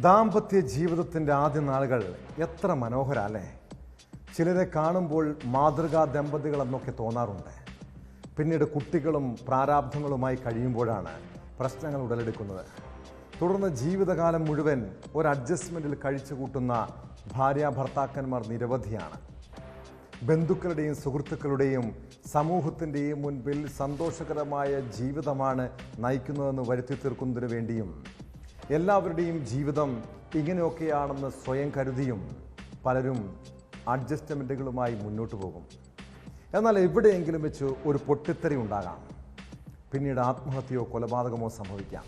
ദാമ്പത്യ ജീവിതത്തിൻ്റെ ആദ്യ നാളുകൾ എത്ര മനോഹരല്ലേ. ചിലരെ കാണുമ്പോൾ മാതൃകാ ദമ്പതികളെന്നൊക്കെ തോന്നാറുണ്ട്. പിന്നീട് കുട്ടികളും പ്രാരാബ്ധങ്ങളുമായി കഴിയുമ്പോഴാണ് പ്രശ്നങ്ങൾ ഉടലെടുക്കുന്നത്. തുടർന്ന് ജീവിതകാലം മുഴുവൻ ഒരു അഡ്ജസ്റ്റ്മെൻറ്റിൽ കഴിച്ചു കൂട്ടുന്ന ഭാര്യാഭർത്താക്കന്മാർ നിരവധിയാണ്. ബന്ധുക്കളുടെയും സുഹൃത്തുക്കളുടെയും സമൂഹത്തിൻ്റെയും മുൻപിൽ സന്തോഷകരമായ ജീവിതമാണ് നയിക്കുന്നതെന്ന് വരുത്തി തീർക്കുന്നതിന് വേണ്ടിയും എല്ലാവരുടെയും ജീവിതം ഇങ്ങനെയൊക്കെയാണെന്ന് സ്വയം കരുതിയും പലരും അഡ്ജസ്റ്റ്മെൻറ്റുകളുമായി മുന്നോട്ട് പോകും. എന്നാൽ എവിടെയെങ്കിലും വെച്ച് ഒരു പൊട്ടിത്തെറി ഉണ്ടാകാം. പിന്നീട് ആത്മഹത്യയോ കൊലപാതകമോ സംഭവിക്കാം.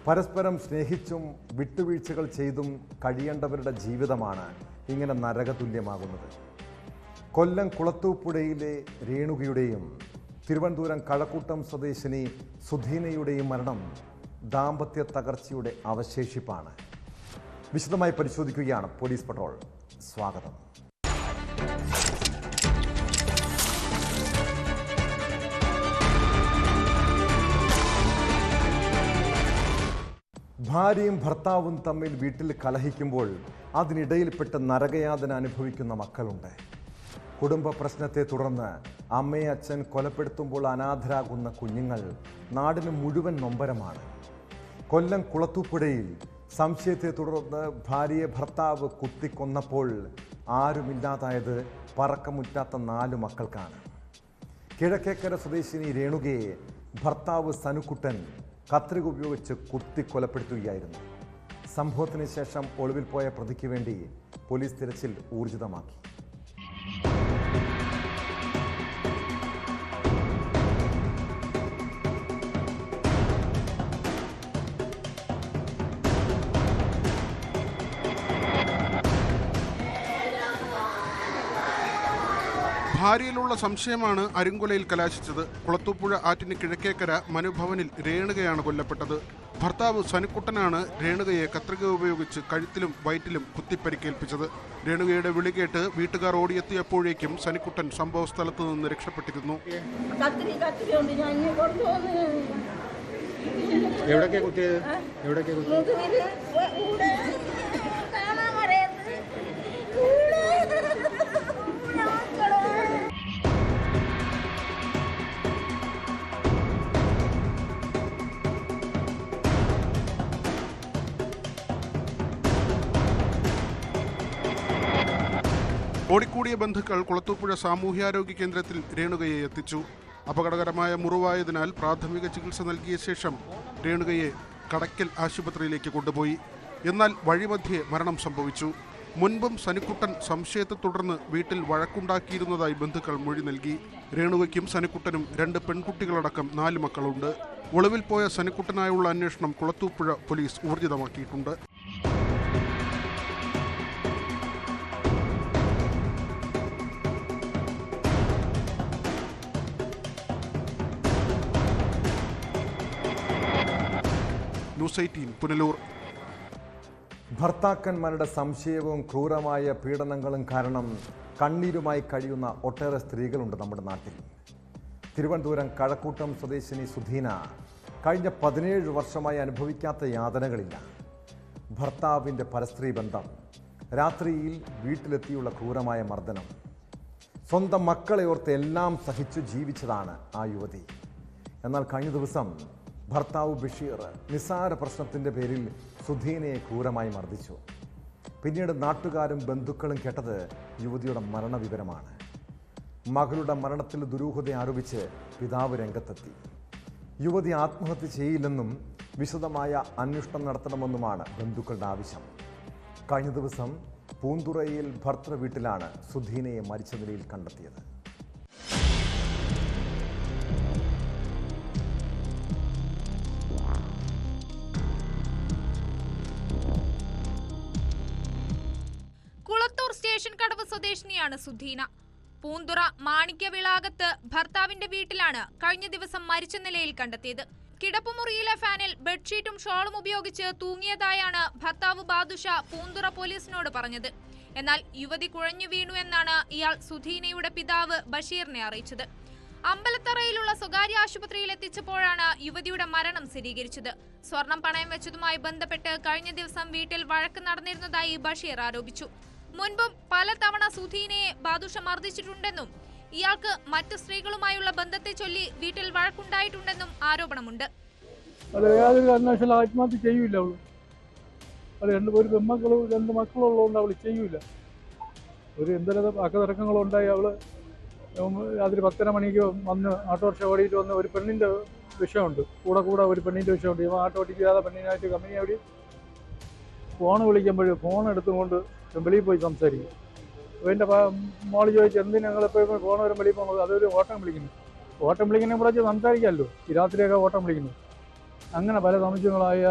പരസ്പരം സ്നേഹിച്ചും വിട്ടുവീഴ്ചകൾ ചെയ്തും കഴിയേണ്ടവരുടെ ജീവിതമാണ് ഇങ്ങനെ നരകതുല്യമാകുന്നത്. കൊല്ലം കുളത്തൂപ്പുഴയിലെ രേണുകയുടെയും തിരുവനന്തപുരം കഴക്കൂട്ടം സ്വദേശിനി സുധീനയുടെയും മരണം ദാമ്പത്യ തകർച്ചയുടെ അവശേഷിപ്പാണ്. വിശദമായി പരിശോധിക്കുകയാണ് പോലീസ് പട്രോൾ. സ്വാഗതം. ഭാര്യയും ഭർത്താവും തമ്മിൽ വീട്ടിൽ കലഹിക്കുമ്പോൾ അതിനിടയിൽപ്പെട്ട് നരകയാതന അനുഭവിക്കുന്ന മക്കളുണ്ട്. കുടുംബ പ്രശ്നത്തെ തുടർന്ന് അമ്മയെ അച്ഛൻ കൊലപ്പെടുത്തുമ്പോൾ അനാഥരാകുന്ന കുഞ്ഞുങ്ങൾ നാടിന് മുഴുവൻ നൊമ്പരമാണ്. കൊല്ലം കുളത്തൂപ്പുഴയിൽ സംശയത്തെ തുടർന്ന് ഭാര്യയെ ഭർത്താവ് കുത്തിക്കൊന്നപ്പോൾ ആരുമില്ലാതായത് പറക്കമുറ്റാത്ത 4 മക്കൾക്കാണ്. കിഴക്കേക്കര സ്വദേശിനി രേണുകയെ ഭർത്താവ് സനുക്കുട്ടൻ കത്രിക ഉപയോഗിച്ച് കുത്തിക്കൊലപ്പെടുത്തുകയായിരുന്നു. സംഭവത്തിന് ശേഷം ഒളിവിൽ പോയ പ്രതിക്ക് വേണ്ടി പോലീസ് തിരച്ചിൽ ഊർജിതമാക്കി. ഭാര്യയിലുള്ള സംശയമാണ് അരിങ്കൊലയിൽ കലാശിച്ചത്. കുളത്തൂപ്പുഴ ആറ്റിന് കിഴക്കേക്കര മനുഭവനിൽ രേണുകയാണ് കൊല്ലപ്പെട്ടത്. ഭർത്താവ് സനുക്കുട്ടനാണ് രേണുകയെ കത്രിക ഉപയോഗിച്ച് കഴുത്തിലും വയറ്റിലും കുത്തിപ്പരിക്കേൽപ്പിച്ചത്. രേണുകയുടെ വിളി കേട്ട് വീട്ടുകാർ ഓടിയെത്തിയപ്പോഴേക്കും സനുക്കുട്ടൻ സംഭവ സ്ഥലത്ത് നിന്ന് രക്ഷപ്പെട്ടിരുന്നു. ഓടിക്കൂടിയ ബന്ധുക്കൾ കുളത്തൂപ്പുഴ സാമൂഹ്യാരോഗ്യ കേന്ദ്രത്തിൽ രേണുകയെ എത്തിച്ചു. അപകടകരമായ മുറിവായതിനാൽ പ്രാഥമിക ചികിത്സ നൽകിയ ശേഷം രേണുകയെ കടയ്ക്കൽ ആശുപത്രിയിലേക്ക് കൊണ്ടുപോയി. എന്നാൽ വഴിമധ്യേ മരണം സംഭവിച്ചു. മുൻപും സനുക്കുട്ടൻ സംശയത്തെ തുടർന്ന് വീട്ടിൽ വഴക്കുണ്ടാക്കിയിരുന്നതായി ബന്ധുക്കൾ മൊഴി നൽകി. രേണുകയ്ക്കും സനുക്കുട്ടനും 2 പെൺകുട്ടികളടക്കം 4 മക്കളുണ്ട്. ഒളിവിൽ പോയ സനുക്കുട്ടനായുള്ള അന്വേഷണം കുളത്തൂപ്പുഴ പോലീസ് ഊർജിതമാക്കിയിട്ടുണ്ട്. ന്യൂസ് 18 പുനലൂർ. ഭർത്താക്കന്മാരുടെ സംശയവും ക്രൂരമായ പീഡനങ്ങളും കാരണം കണ്ണീരുമായി കഴിയുന്ന ഒട്ടേറെ സ്ത്രീകളുണ്ട് നമ്മുടെ നാട്ടിൽ. തിരുവനന്തപുരം കഴക്കൂട്ടം സ്വദേശിനി സുധീന കഴിഞ്ഞ 17 വർഷമായി അനുഭവിക്കാത്ത യാതനകളില്ല. ഭർത്താവിൻ്റെ പരസ്ത്രീ ബന്ധം, രാത്രിയിൽ വീട്ടിലെത്തിയുള്ള ക്രൂരമായ മർദ്ദനം, സ്വന്തം മക്കളെ ഓർത്ത് എല്ലാം സഹിച്ചു ജീവിച്ചതാണ് ആ യുവതി. എന്നാൽ കഴിഞ്ഞ ദിവസം ഭർത്താവ് ബഷീർ നിസ്സാര പ്രശ്നത്തിൻ്റെ പേരിൽ സുധീനയെ ക്രൂരമായി മർദ്ദിച്ചു. പിന്നീട് നാട്ടുകാരും ബന്ധുക്കളും കേട്ടത് യുവതിയുടെ മരണവിവരമാണ്. മകളുടെ മരണത്തിൽ ദുരൂഹത ആരോപിച്ച് പിതാവ് രംഗത്തെത്തി. യുവതി ആത്മഹത്യ ചെയ്യില്ലെന്നും വിശദമായ അന്വേഷണം നടത്തണമെന്നുമാണ് ബന്ധുക്കളുടെ ആവശ്യം. കഴിഞ്ഞ ദിവസം പൂന്തുറയിൽ ഭർത്തൃ വീട്ടിലാണ് സുധീനയെ മരിച്ച നിലയിൽ കണ്ടെത്തിയത്. സ്റ്റേഷൻ കടവ് സ്വദേശിനിയാണ് സുധീന. പൂന്തുറ മാണിക്യവിളാകത്ത് ഭർത്താവിന്റെ വീട്ടിലാണ് കഴിഞ്ഞ ദിവസം മരിച്ച നിലയിൽ കണ്ടെത്തിയത്. കിടപ്പുമുറിയിലെ ഫാനിൽ ബെഡ്ഷീറ്റും ഷോളും ഉപയോഗിച്ച് തൂങ്ങിയതായാണ് ഭർത്താവ് ബാദുഷ പൂന്തുറ പോലീസിനോട് പറഞ്ഞത്. എന്നാൽ യുവതി കുഴഞ്ഞു വീണു എന്നാണ് ഇയാൾ സുധീനയുടെ പിതാവ് ബഷീറിനെ അറിയിച്ചത്. അമ്പലത്തറയിലുള്ള സ്വകാര്യ ആശുപത്രിയിൽ എത്തിച്ചപ്പോഴാണ് യുവതിയുടെ മരണം സ്ഥിരീകരിച്ചത്. സ്വർണം പണയം വെച്ചതുമായി ബന്ധപ്പെട്ട് കഴിഞ്ഞ ദിവസം വീട്ടിൽ വഴക്ക് നടന്നിരുന്നതായി ബഷീർ ആരോപിച്ചു. മുൻപും പലതവണ സുധീനയെ ബാദുഷ മർദ്ദിച്ചിട്ടുണ്ടെന്നും ഇയാൾക്ക് മറ്റു സ്ത്രീകളുമായുള്ള ബന്ധത്തെ ചൊല്ലി വീട്ടിൽ വഴക്കുണ്ടായിട്ടുണ്ടെന്നും ആരോപണമുണ്ട്. ആത്മഹത്യ ചെയ്യൂല അവള്. ഒരു പെമ്മക്കളും 2 മക്കളുള്ളതുകൊണ്ട് അവള് ചെയ്യൂല. ഒരു എന്തെങ്കിലും അക്കതർക്കങ്ങളുണ്ടായി അവള് രാത്രി 10:30 മണിക്ക് വന്ന് ഓട്ടോറിക്ഷ ഓടിയിട്ട് വന്ന് ഒരു പെണ്ണിൻ്റെ വിഷയമുണ്ട്, കൂടെ ഒരു പെണ്ണിൻ്റെ വിഷയമുണ്ട്. ഇവ ആട്ടോ ഓടിക്കാതെ പെണ്ണിനായിട്ട് കമ്പനി അവിടെ ഫോൺ വിളിക്കുമ്പോൾ ഫോൺ എടുത്തുകൊണ്ട് വെളിയിൽ പോയി സംസാരിക്കും. അപ്പോൾ എൻ്റെ മോള് ചോദിച്ചു എന്തിനാ ഞങ്ങളെപ്പോഴും ഫോൺ വരും വെളിയിൽ പോകുന്നത്? അതൊരു ഓട്ടം വിളിക്കുന്നതിനെ കുറിച്ച് സംസാരിക്കാമല്ലോ, ഈ രാത്രിയൊക്കെ ഓട്ടം വിളിക്കുന്നു. അങ്ങനെ പല സംശയങ്ങളായി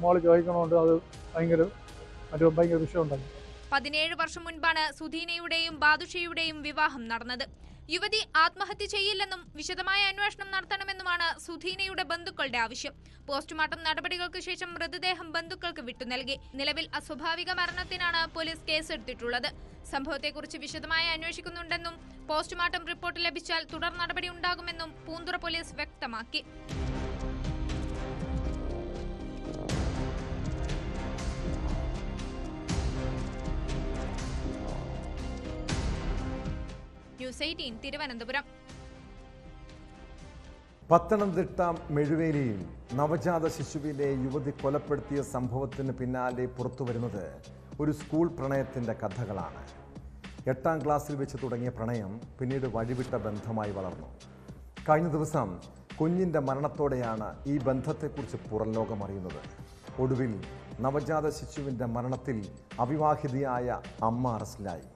മോള് ചോദിക്കണമുണ്ട്. അത് ഭയങ്കര വിഷയമുണ്ടായി. 17 വർഷം മുൻപാണ് സുധീനയുടെയും ബാദുഷയുടെയും വിവാഹം നടന്നത്. യുവതി ആത്മഹത്യ ചെയ്യില്ലെന്നും വിശദമായ അന്വേഷണം നടത്തണമെന്നുമാണ് സുധീനയുടെ ബന്ധുക്കളുടെ ആവശ്യം. പോസ്റ്റ്മോർട്ടം നടപടികൾക്ക് ശേഷം മൃതദേഹം ബന്ധുക്കൾക്ക് വിട്ടു നൽകി. നിലവിൽ അസ്വാഭാവിക മരണത്തിനാണ് പോലീസ് കേസെടുത്തിട്ടുള്ളത്. സംഭവത്തെക്കുറിച്ച് വിശദമായി അന്വേഷിക്കുന്നുണ്ടെന്നും പോസ്റ്റ്മോർട്ടം റിപ്പോർട്ട് ലഭിച്ചാൽ തുടർ നടപടി ഉണ്ടാകുമെന്നും പൂന്തുറ പോലീസ് വ്യക്തമാക്കി. ന്യൂസ് 18 തിരുവനന്തപുരം. പത്തനംതിട്ട മെഴുവേലിയിൽ നവജാത ശിശുവിനെ യുവതി കൊലപ്പെടുത്തിയ സംഭവത്തിന് പിന്നാലെ പുറത്തുവരുന്നത് ഒരു സ്കൂൾ പ്രണയത്തിൻ്റെ കഥകളാണ്. 8ാം ക്ലാസ്സിൽ വെച്ച് തുടങ്ങിയ പ്രണയം പിന്നീട് വഴിവിട്ട ബന്ധമായി വളർന്നു. കഴിഞ്ഞ ദിവസം കുഞ്ഞിൻ്റെ മരണത്തോടെയാണ് ഈ ബന്ധത്തെക്കുറിച്ച് പുറം ലോകം അറിയുന്നത്. ഒടുവിൽ നവജാത ശിശുവിൻ്റെ മരണത്തിൽ അവിവാഹിതയായ അമ്മ അറസ്റ്റിലായി.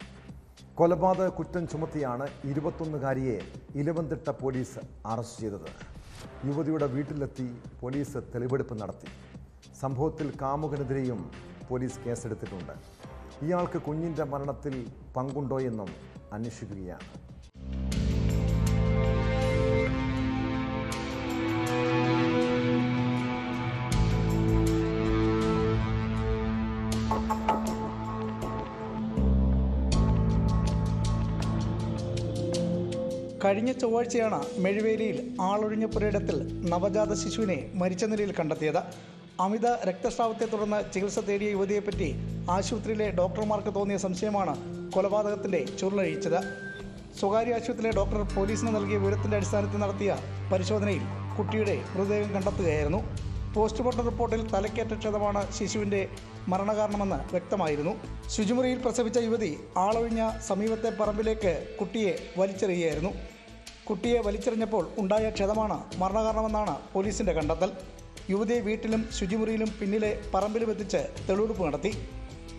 കൊലപാതക കുറ്റം ചുമത്തിയാണ് 21-കാരിയെ ഇലവന്തിട്ട പോലീസ് അറസ്റ്റ് ചെയ്തത്. യുവതിയുടെ വീട്ടിലെത്തി പോലീസ് തെളിവെടുപ്പ് നടത്തി. സംഭവത്തിൽ കാമുകനെതിരെയും പോലീസ് കേസെടുത്തിട്ടുണ്ട്. ഇയാൾക്ക് കുഞ്ഞിൻ്റെ മരണത്തിൽ പങ്കുണ്ടോയെന്നും അന്വേഷിക്കുകയാണ്. കഴിഞ്ഞ ചൊവ്വാഴ്ചയാണ് മെഴുവേലിയിൽ ആളൊഴിഞ്ഞ പുരയിടത്തിൽ നവജാത ശിശുവിനെ മരിച്ച നിലയിൽ കണ്ടെത്തിയത്. അമിത രക്തസ്രാവത്തെ തുടർന്ന് ചികിത്സ തേടിയ യുവതിയെപ്പറ്റി ആശുപത്രിയിലെ ഡോക്ടർമാർക്ക് തോന്നിയ സംശയമാണ് കൊലപാതകത്തിൻ്റെ ചുരുളഴിച്ചത്. സ്വകാര്യ ആശുപത്രിയിലെ ഡോക്ടർ പോലീസിന് നൽകിയ വിവരത്തിൻ്റെ അടിസ്ഥാനത്തിൽ നടത്തിയ പരിശോധനയിൽ കുട്ടിയുടെ മൃതദേഹം കണ്ടെത്തുകയായിരുന്നു. പോസ്റ്റ്മോർട്ടം റിപ്പോർട്ടിൽ തലക്കേറ്റ ക്ഷതമാണ് ശിശുവിൻ്റെ മരണകാരണമെന്ന് വ്യക്തമായിരുന്നു. ശുചിമുറിയിൽ പ്രസവിച്ച യുവതി ആളൊഴിഞ്ഞ സമീപത്തെ പറമ്പിലേക്ക് കുട്ടിയെ വലിച്ചെറിയുകയായിരുന്നു. കുട്ടിയെ വലിച്ചെറിഞ്ഞപ്പോൾ ഉണ്ടായ ക്ഷതമാണ് മരണകാരണമെന്നാണ് പോലീസിൻ്റെ കണ്ടെത്തൽ. യുവതിയെ വീട്ടിലും ശുചിമുറിയിലും പിന്നിലെ പറമ്പിലും എത്തിച്ച് തെളിവെടുപ്പ് നടത്തി.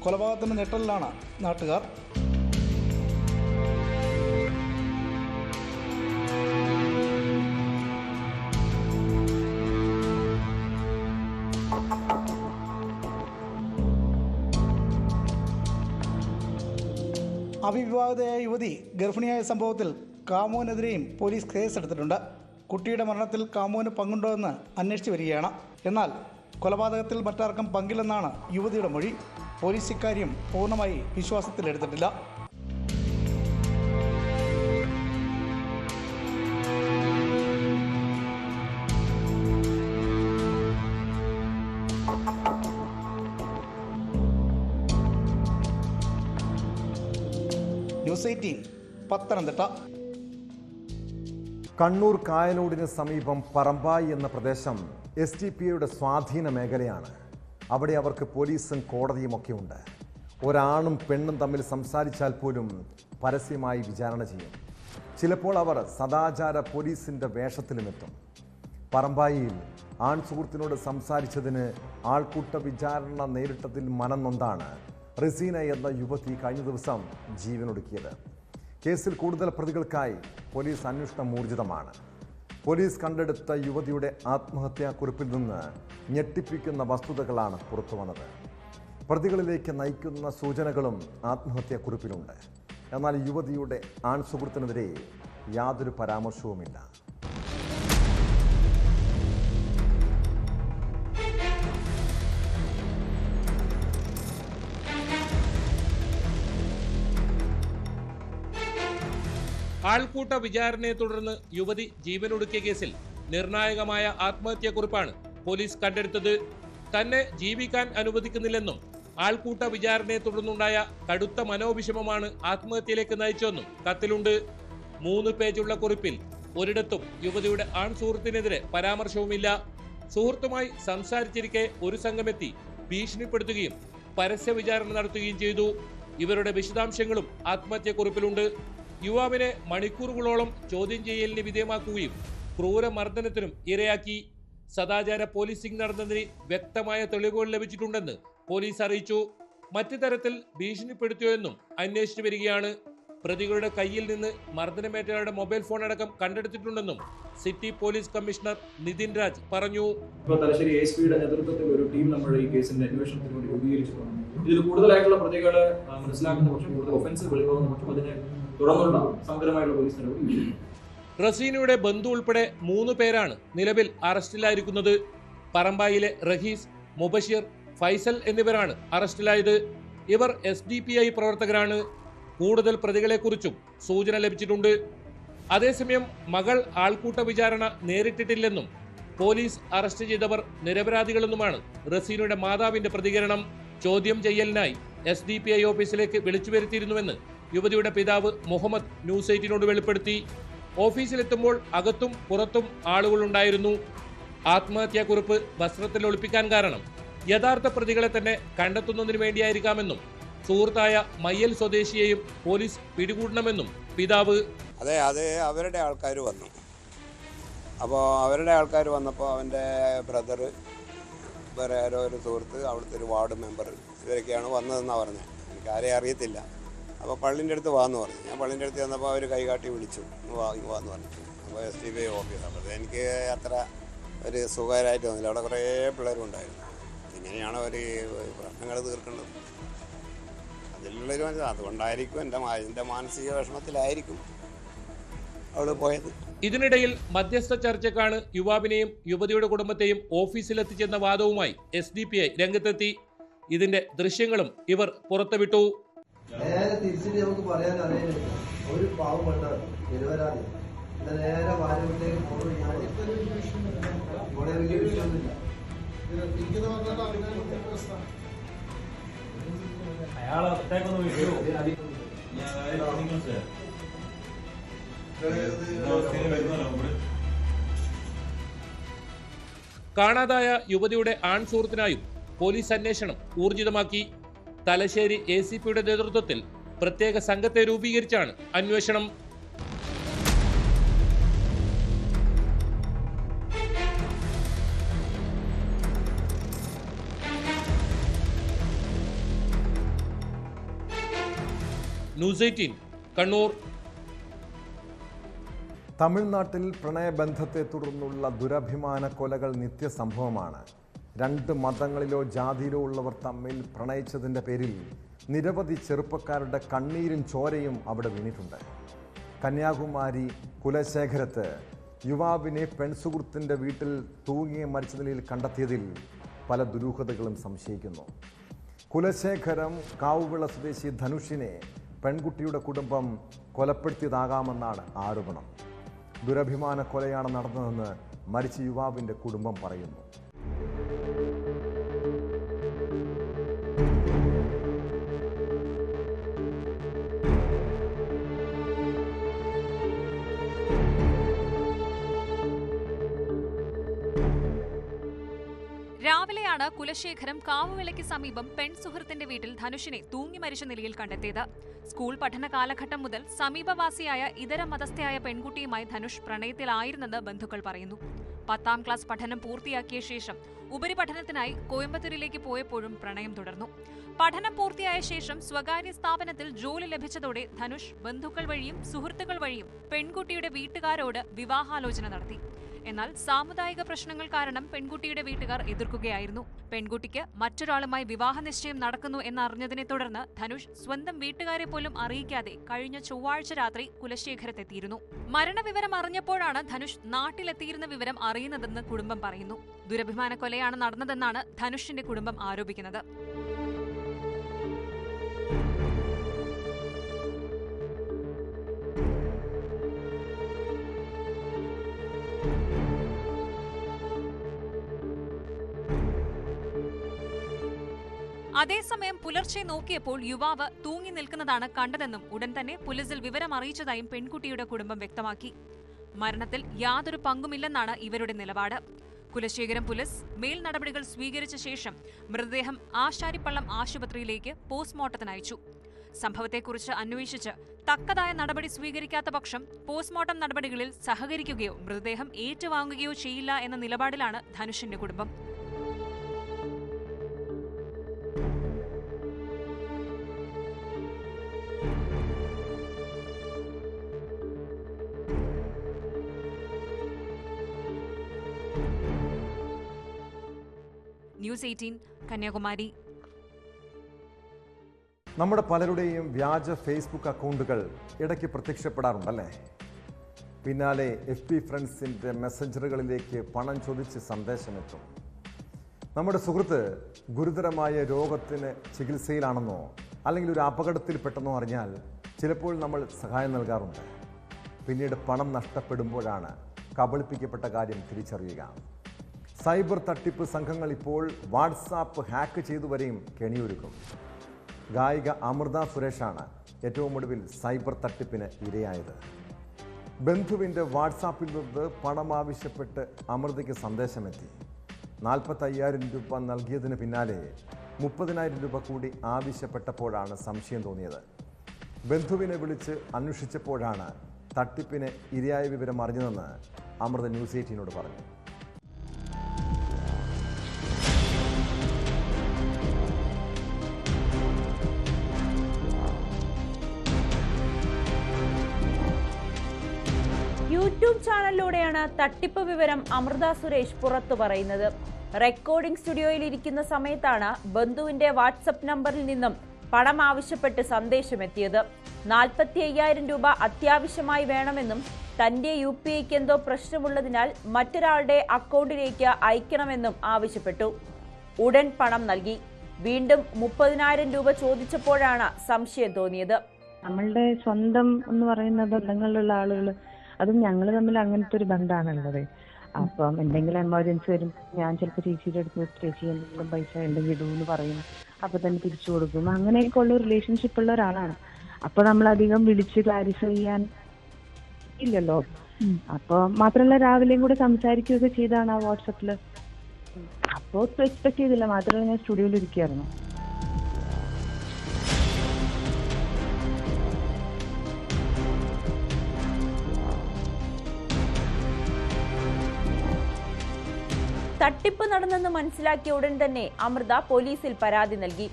കൊലപാതകത്തിന് ഞെട്ടലിലാണ് നാട്ടുകാർ. അവിവാഹിതയായ യുവതി ഗർഭിണിയായ സംഭവത്തിൽ കാമുവിനെതിരെയും പോലീസ് കേസെടുത്തിട്ടുണ്ട്. കുട്ടിയുടെ മരണത്തിൽ കാമുവിന് പങ്കുണ്ടോ എന്ന് അന്വേഷിച്ചു വരികയാണ്. എന്നാൽ കൊലപാതകത്തിൽ മറ്റാർക്കും പങ്കില്ലെന്നാണ് യുവതിയുടെ മൊഴി. പോലീസ് ഇക്കാര്യം പൂർണ്ണമായി വിശ്വാസത്തിലെടുത്തിട്ടില്ല. ന്യൂസ് 18 പത്തനംതിട്ട. കണ്ണൂർ കായലോടിന് സമീപം പറമ്പായി എന്ന പ്രദേശം SDPIയുടെ സ്വാധീന മേഖലയാണ്. അവിടെ അവർക്ക് പോലീസും കോടതിയുമൊക്കെ ഉണ്ട്. ഒരാണും പെണ്ണും തമ്മിൽ സംസാരിച്ചാൽ പോലും പരസ്യമായി വിചാരണ ചെയ്യും. ചിലപ്പോൾ അവർ സദാചാര പോലീസിൻ്റെ വേഷത്തിലുമെത്തും. പറമ്പായിയിൽ ആൺ സുഹൃത്തിനോട് സംസാരിച്ചതിന് ആൾക്കൂട്ട വിചാരണ നേരിട്ടതിൽ മനം നൊന്താണ് റസീന എന്ന യുവതി കഴിഞ്ഞ ദിവസം ജീവനൊടുക്കിയത്. കേസിൽ കൂടുതൽ പ്രതികൾക്കായി പോലീസ് അന്വേഷണം ഊർജിതമാണ്. പോലീസ് കണ്ടെടുത്ത യുവതിയുടെ ആത്മഹത്യാക്കുറിപ്പിൽ നിന്ന് ഞെട്ടിപ്പിക്കുന്ന വസ്തുതകളാണ് പുറത്തു വന്നത്. പ്രതികളിലേക്ക് നയിക്കുന്ന സൂചനകളും ആത്മഹത്യാക്കുറിപ്പിലുണ്ട്. എന്നാൽ യുവതിയുടെ ആൺ സുഹൃത്തിനെതിരെ യാതൊരു പരാമർശവുമില്ല. ആൾക്കൂട്ട വിചാരണയെ തുടർന്ന് യുവതി ജീവനൊടുക്കിയ കേസിൽ നിർണായകമായ ആത്മഹത്യാക്കുറിപ്പാണ് പോലീസ് കണ്ടെടുത്തത്. തന്നെ ജീവിക്കാൻ അനുവദിക്കുന്നില്ലെന്നും ആൾക്കൂട്ട വിചാരണയെ തുടർന്നുണ്ടായ കടുത്ത മനോവിഷമമാണ് ആത്മഹത്യയിലേക്ക് നയിച്ചതെന്നും കത്തിലുണ്ട്. 3 പേജുള്ള കുറിപ്പിൽ ഒരിടത്തും യുവതിയുടെ ആൺ സുഹൃത്തിനെതിരെ പരാമർശവുമില്ല. സുഹൃത്തുമായി സംസാരിച്ചിരിക്കെ ഒരു സംഘമെത്തി ഭീഷണിപ്പെടുത്തുകയും പരസ്യ വിചാരണ നടത്തുകയും ചെയ്തു. ഇവരുടെ വിശദാംശങ്ങളും ആത്മഹത്യാക്കുറിപ്പിലുണ്ട്. യുവാവിനെ മണിക്കൂറുകളോളം ചോദ്യം ചെയ്യലിന് വിധേയമാക്കുകയും ക്രൂരമർദ്ദനത്തിനും ഇരയാക്കി. സദാചാര പോലീസിംഗ് നടന്നതിന് വ്യക്തമായ തെളിവുകൾ ലഭിച്ചിട്ടുണ്ടെന്ന് പോലീസ് അറിയിച്ചു. മറ്റു തരത്തിൽ ഭീഷണിപ്പെടുത്തിയോ എന്നും അന്വേഷിച്ചു വരികയാണ്. പ്രതികളുടെ കയ്യിൽ നിന്ന് മർദ്ദനമേറ്റവരുടെ മൊബൈൽ ഫോൺ അടക്കം കണ്ടെടുത്തിട്ടുണ്ടെന്നും city police commissioner Nithin Raj പറഞ്ഞു. തലശ്ശേരി ASPയുടെ നേതൃത്വത്തിൽ ഒരു ടീം നമ്മൾ ഈ കേസിന്റെ അന്വേഷണത്തിന് വേണ്ടി രൂപീകരിച്ചിട്ടുണ്ട്. ഇതിൽ കൂടുതലായിട്ടുള്ള പ്രതികളെ മനസ്സിലാക്കുന്ന കുറച്ചും കൂടുതൽ ഒഫൻസ് വെളിവാകുന്ന പക്ഷം അതിനെ തുടർന്നുള്ള സമഗ്രമായിട്ടുള്ള പോലീസ് നടപടി. റസീനയുടെ ബന്ധു ഉൾപ്പെടെ 3 പേരാണ് നിലവിൽ അറസ്റ്റിലായിരിക്കുന്നത്. പറമ്പായിലെ റഹീസ്, മുബഷീർ, ഫൈസൽ എന്നിവരാണ് അറസ്റ്റിലായത്. ഇവർ SDPI പ്രവർത്തകരാണ്. കൂടുതൽ പ്രതികളെക്കുറിച്ചും സൂചന ലഭിച്ചിട്ടുണ്ട്. അതേസമയം മകൾ ആൾക്കൂട്ട വിചാരണ നേരിട്ടിട്ടില്ലെന്നും പോലീസ് അറസ്റ്റ് ചെയ്തവർ നിരപരാധികളെന്നുമാണ് റസീനയുടെ മാതാവിന്റെ പ്രതികരണം. ചോദ്യം ചെയ്യലിനായി SDPI ഓഫീസിലേക്ക് വിളിച്ചു വരുത്തിയിരുന്നുവെന്ന് യുവതിയുടെ പിതാവ് മുഹമ്മദ് ന്യൂസ് 8നോട് വെളിപ്പെടുത്തി. ഓഫീസിലെത്തുമ്പോൾ അകത്തും പുറത്തും ആളുകളുണ്ടായിരുന്നു. ആത്മഹത്യാക്കുറിപ്പ് വസ്ത്രത്തിൽ ഒളിപ്പിക്കാൻ കാരണം യഥാർത്ഥ പ്രതികളെ തന്നെ കണ്ടെത്തുന്നതിന് വേണ്ടിയായിരിക്കാമെന്നും സുഹൃത്തായ മയ്യൽ സ്വദേശിയെയും പോലീസ് പിടികൂടണമെന്നും പിതാവ്. അതെ അവരുടെ ആൾക്കാർ വന്നു. അപ്പോൾ അവരുടെ ആൾക്കാർ വന്നപ്പോൾ അവൻ്റെ ബ്രദർ, വേറെ ആരോ ഒരു സുഹൃത്ത്, അവിടുത്തെ ഒരു വാർഡ് മെമ്പർ, ഇവരൊക്കെയാണ് വന്നതെന്നാണ് പറഞ്ഞത്. എനിക്കാരെയും അറിയത്തില്ല. അപ്പോൾ പള്ളിൻ്റെ അടുത്ത് വാന്ന് പറഞ്ഞു. ഞാൻ പള്ളിൻ്റെ അടുത്ത് വന്നപ്പോൾ അവർ കൈകാട്ടി വിളിച്ചു, വാന്ന് പറഞ്ഞു. അപ്പോൾ SDPI ഓഫീസ്. അപ്പോൾ എനിക്ക് അത്ര ഒരു സുഖകരമായിട്ട് തോന്നില്ല. അവിടെ കുറേ പിള്ളേരും ഉണ്ടായിരുന്നു. ഇങ്ങനെയാണ് അവർ പ്രശ്നങ്ങൾ തീർക്കേണ്ടത്. അതിലുള്ളൊരു മനസ്സിലാവും. അതുകൊണ്ടായിരിക്കും എൻ്റെ മാനസിക വിഷമത്തിലായിരിക്കും അവൾ പോയത്. ഇതിനിടയിൽ മധ്യസ്ഥ ചർച്ചക്കാണ് യുവാവിനെയും യുവതിയുടെ കുടുംബത്തെയും ഓഫീസിലെത്തിച്ചെന്ന വാദവുമായി SDPI രംഗത്തെത്തി. ഇതിന്റെ ദൃശ്യങ്ങളും ഇവർ പുറത്തുവിട്ടു. നേരെ തിരിച്ചിട്ട് നമുക്ക് പറയാൻ അറിയില്ല. ഒരു പാവം പെട്ടാണ് നിരപരാധി. നേരെ വാരത്തേക്ക് ഇവിടെ വലിയ വിഷയമൊന്നുമില്ല. കാണാതായ യുവതിയുടെ ആൺ സുഹൃത്തിനായും പോലീസ് അന്വേഷണം ഊർജിതമാക്കി. തലശ്ശേരി ACPയുടെ നേതൃത്വത്തിൽ പ്രത്യേക സംഘത്തെ രൂപീകരിച്ചാണ് അന്വേഷണം. ന്യൂസ് 18 കണ്ണൂർ. തമിഴ്നാട്ടിൽ പ്രണയബന്ധത്തെ തുടർന്നുള്ള ദുരഭിമാന കൊലകൾ നിത്യസംഭവമാണ്. 2 മതങ്ങളിലോ ജാതിയിലോ ഉള്ളവർ തമ്മിൽ പ്രണയിച്ചതിൻ്റെ പേരിൽ നിരവധി ചെറുപ്പക്കാരുടെ കണ്ണീരും ചോരയും അവിടെ വീണിട്ടുണ്ട്. കന്യാകുമാരി കുലശേഖരത്ത് യുവാവിനെ പെൺസുഹൃത്തിൻ്റെ വീട്ടിൽ തൂങ്ങി മരിച്ച നിലയിൽ കണ്ടെത്തിയതിൽ പല ദുരൂഹതകളും സംശയിക്കുന്നു. കുലശേഖരം കാവുവിള സ്വദേശി ധനുഷിനെ പെൺകുട്ടിയുടെ കുടുംബം കൊലപ്പെടുത്തിയതാകാമെന്നാണ് ആരോപണം. ദുരഭിമാന കൊലയാണ് നടന്നതെന്ന് മരിച്ച യുവാവിൻ്റെ കുടുംബം പറയുന്നു. രാവിലെയാണ് കുലശേഖരം കാവുവിളയ്ക്ക് സമീപം പെൺസുഹൃത്തിന്റെ വീട്ടിൽ ധനുഷിനെ തൂങ്ങി മരിച്ച നിലയിൽ കണ്ടെത്തിയത്. സ്കൂൾ പഠന കാലഘട്ടം മുതൽ സമീപവാസിയായ ഇതര മതസ്ഥയായ പെൺകുട്ടിയുമായി ധനുഷ് പ്രണയത്തിലായിരുന്നെന്ന് ബന്ധുക്കൾ പറയുന്നു. 10ാം ക്ലാസ് പഠനം പൂർത്തിയാക്കിയ ശേഷം ഉപരിപഠനത്തിനായി കോയമ്പത്തൂരിലേക്ക് പോയപ്പോഴും പ്രണയം തുടർന്നു. പഠനം പൂർത്തിയായ ശേഷം സ്വകാര്യ സ്ഥാപനത്തിൽ ജോലി ലഭിച്ചതോടെ ധനുഷ് ബന്ധുക്കൾ വഴിയും സുഹൃത്തുക്കൾ വഴിയും പെൺകുട്ടിയുടെ വീട്ടുകാരോട് വിവാഹാലോചന നടത്തി. എന്നാൽ സാമുദായിക പ്രശ്നങ്ങൾ കാരണം പെൺകുട്ടിയുടെ വീട്ടുകാർ എതിർക്കുകയായിരുന്നു. പെൺകുട്ടിക്ക് മറ്റൊരാളുമായി വിവാഹ നിശ്ചയം നടക്കുന്നു എന്നറിഞ്ഞതിനെ തുടർന്ന് ധനുഷ് സ്വന്തം വീട്ടുകാരെ പോലും അറിയിക്കാതെ കഴിഞ്ഞ ചൊവ്വാഴ്ച രാത്രി കുലശേഖരത്തെത്തിയിരുന്നു. മരണവിവരം അറിഞ്ഞപ്പോഴാണ് ധനുഷ് നാട്ടിലെത്തിയിരുന്ന വിവരം അറിയുന്നതെന്ന് കുടുംബം പറയുന്നു. ദുരഭിമാന കൊലയാണ് നടന്നതെന്നാണ് ധനുഷിന്റെ കുടുംബം ആരോപിക്കുന്നത്. അതേസമയം പുലർച്ചെ നോക്കിയപ്പോൾ യുവാവ് തൂങ്ങി നിൽക്കുന്നതാണ് കണ്ടതെന്നും ഉടൻ തന്നെ പോലീസിൽ വിവരം അറിയിച്ചതായും പെൺകുട്ടിയുടെ കുടുംബം വ്യക്തമാക്കി. മരണത്തിൽ യാതൊരു പങ്കുമില്ലെന്നാണ് ഇവരുടെ നിലപാട്. കുലശേഖരം പോലീസ് മേൽ നടപടികൾ സ്വീകരിച്ച ശേഷം മൃതദേഹം ആശാരിപ്പള്ളം ആശുപത്രിയിലേക്ക് പോസ്റ്റ്മോർട്ടത്തിന് അയച്ചു. സംഭവത്തെക്കുറിച്ച് അന്വേഷിച്ച് തക്കതായ നടപടി സ്വീകരിക്കാത്ത പക്ഷം പോസ്റ്റ്മോർട്ടം നടപടികളിൽ സഹകരിക്കുകയോ മൃതദേഹം ഏറ്റുവാങ്ങുകയോ ചെയ്യില്ല എന്ന നിലപാടിലാണ് ധനുഷിന്റെ കുടുംബം. ന്യൂസ് 18 കന്യാകുമാരി. നമ്മുടെ പലരുടെയും വ്യാജ ഫേസ്ബുക്ക് അക്കൗണ്ടുകൾ ഇടയ്ക്ക് പ്രത്യക്ഷപ്പെടാറുണ്ടല്ലേ? പിന്നാലെ FB ഫ്രണ്ട്സിൻ്റെ മെസ്സഞ്ചറുകളിലേക്ക് പണം ചോദിച്ച് സന്ദേശമെത്തും. നമ്മുടെ സുഹൃത്ത് ഗുരുതരമായ രോഗത്തിന് ചികിത്സയിലാണെന്നോ അല്ലെങ്കിൽ ഒരു അപകടത്തിൽപ്പെട്ടെന്നോ അറിഞ്ഞാൽ ചിലപ്പോൾ നമ്മൾ സഹായം നൽകാറുണ്ട്. പിന്നീട് പണം നഷ്ടപ്പെടുമ്പോഴാണ് കബളിപ്പിക്കപ്പെട്ട കാര്യം തിരിച്ചറിയുക. സൈബർ തട്ടിപ്പ് സംഘങ്ങൾ ഇപ്പോൾ വാട്സാപ്പ് ഹാക്ക് ചെയ്തു വരെയും കെണിയൊരുക്കും. ഗായിക അമൃത സുരേഷാണ് ഏറ്റവും ഒടുവിൽ സൈബർ തട്ടിപ്പിന് ഇരയായത്. ബന്ധുവിൻ്റെ വാട്സാപ്പിൽ നിന്ന് പണം ആവശ്യപ്പെട്ട് അമൃതയ്ക്ക് സന്ദേശമെത്തി. 45,000 രൂപ നൽകിയതിന് പിന്നാലെ 30,000 രൂപ കൂടി ആവശ്യപ്പെട്ടപ്പോഴാണ് സംശയം തോന്നിയത്. ബന്ധുവിനെ വിളിച്ച് അന്വേഷിച്ചപ്പോഴാണ് തട്ടിപ്പിന് ഇരയായ വിവരം അറിഞ്ഞതെന്ന് അമൃത ന്യൂസ് 18 പറഞ്ഞു. യൂട്യൂബ് ചാനലിലൂടെയാണ് തട്ടിപ്പ് വിവരം അമൃത സുരേഷ് പുറത്തു പറയുന്നത്. റെക്കോർഡിംഗ് സ്റ്റുഡിയോയിൽ ഇരിക്കുന്ന സമയത്താണ് ബന്ധുവിന്റെ വാട്സപ്പ് നമ്പറിൽ നിന്നും പണം ആവശ്യപ്പെട്ട് സന്ദേശമെത്തിയത്. 45,000 രൂപ അത്യാവശ്യമായി വേണമെന്നും തന്റെ UPIക്ക് എന്തോ പ്രശ്നമുള്ളതിനാൽ മറ്റൊരാളുടെ അക്കൗണ്ടിലേക്ക് അയക്കണമെന്നും ആവശ്യപ്പെട്ടു. ഉടൻ പണം നൽകി. വീണ്ടും 30,000 രൂപ ചോദിച്ചപ്പോഴാണ് സംശയം തോന്നിയത്. നമ്മളുടെ സ്വന്തം എന്ന് പറയുന്ന ബന്ധങ്ങളിലുള്ള ആളുകൾ, അതും ഞങ്ങൾ തമ്മിൽ അങ്ങനത്തെ ഒരു ബന്ധമാണുള്ളത്. അപ്പം എന്തെങ്കിലും എമർജൻസി വരും, ഞാൻ ചിലപ്പോൾ ചേച്ചിയുടെ അടുത്ത് ചേച്ചി എന്തെങ്കിലും പൈസ ഉണ്ടെങ്കിൽ ഇടുമെന്ന് പറയും, അപ്പൊ തന്നെ തിരിച്ചു കൊടുക്കും. അങ്ങനെയൊക്കെ ഉള്ള റിലേഷൻഷിപ്പ് ഉള്ള ഒരാളാണ്. അപ്പൊ നമ്മൾ അധികം വിളിച്ച് ക്ലാരിഫൈ ചെയ്യാൻ ഇല്ലല്ലോ. അപ്പൊ മാത്രമല്ല രാവിലെയും കൂടെ സംസാരിക്കുകയൊക്കെ ചെയ്താണ് ആ വാട്സപ്പില്. അപ്പോൾ എക്സ്പെക്ട് ചെയ്തില്ല. മാത്രമല്ല ഞാൻ സ്റ്റുഡിയോയിൽ ഇരിക്കുകയായിരുന്നു. തട്ടിപ്പ് നടന്നെന്ന് മനസ്സിലാക്കിയ ഉടൻ തന്നെ അമൃത പോലീസിൽ പരാതി നൽകി.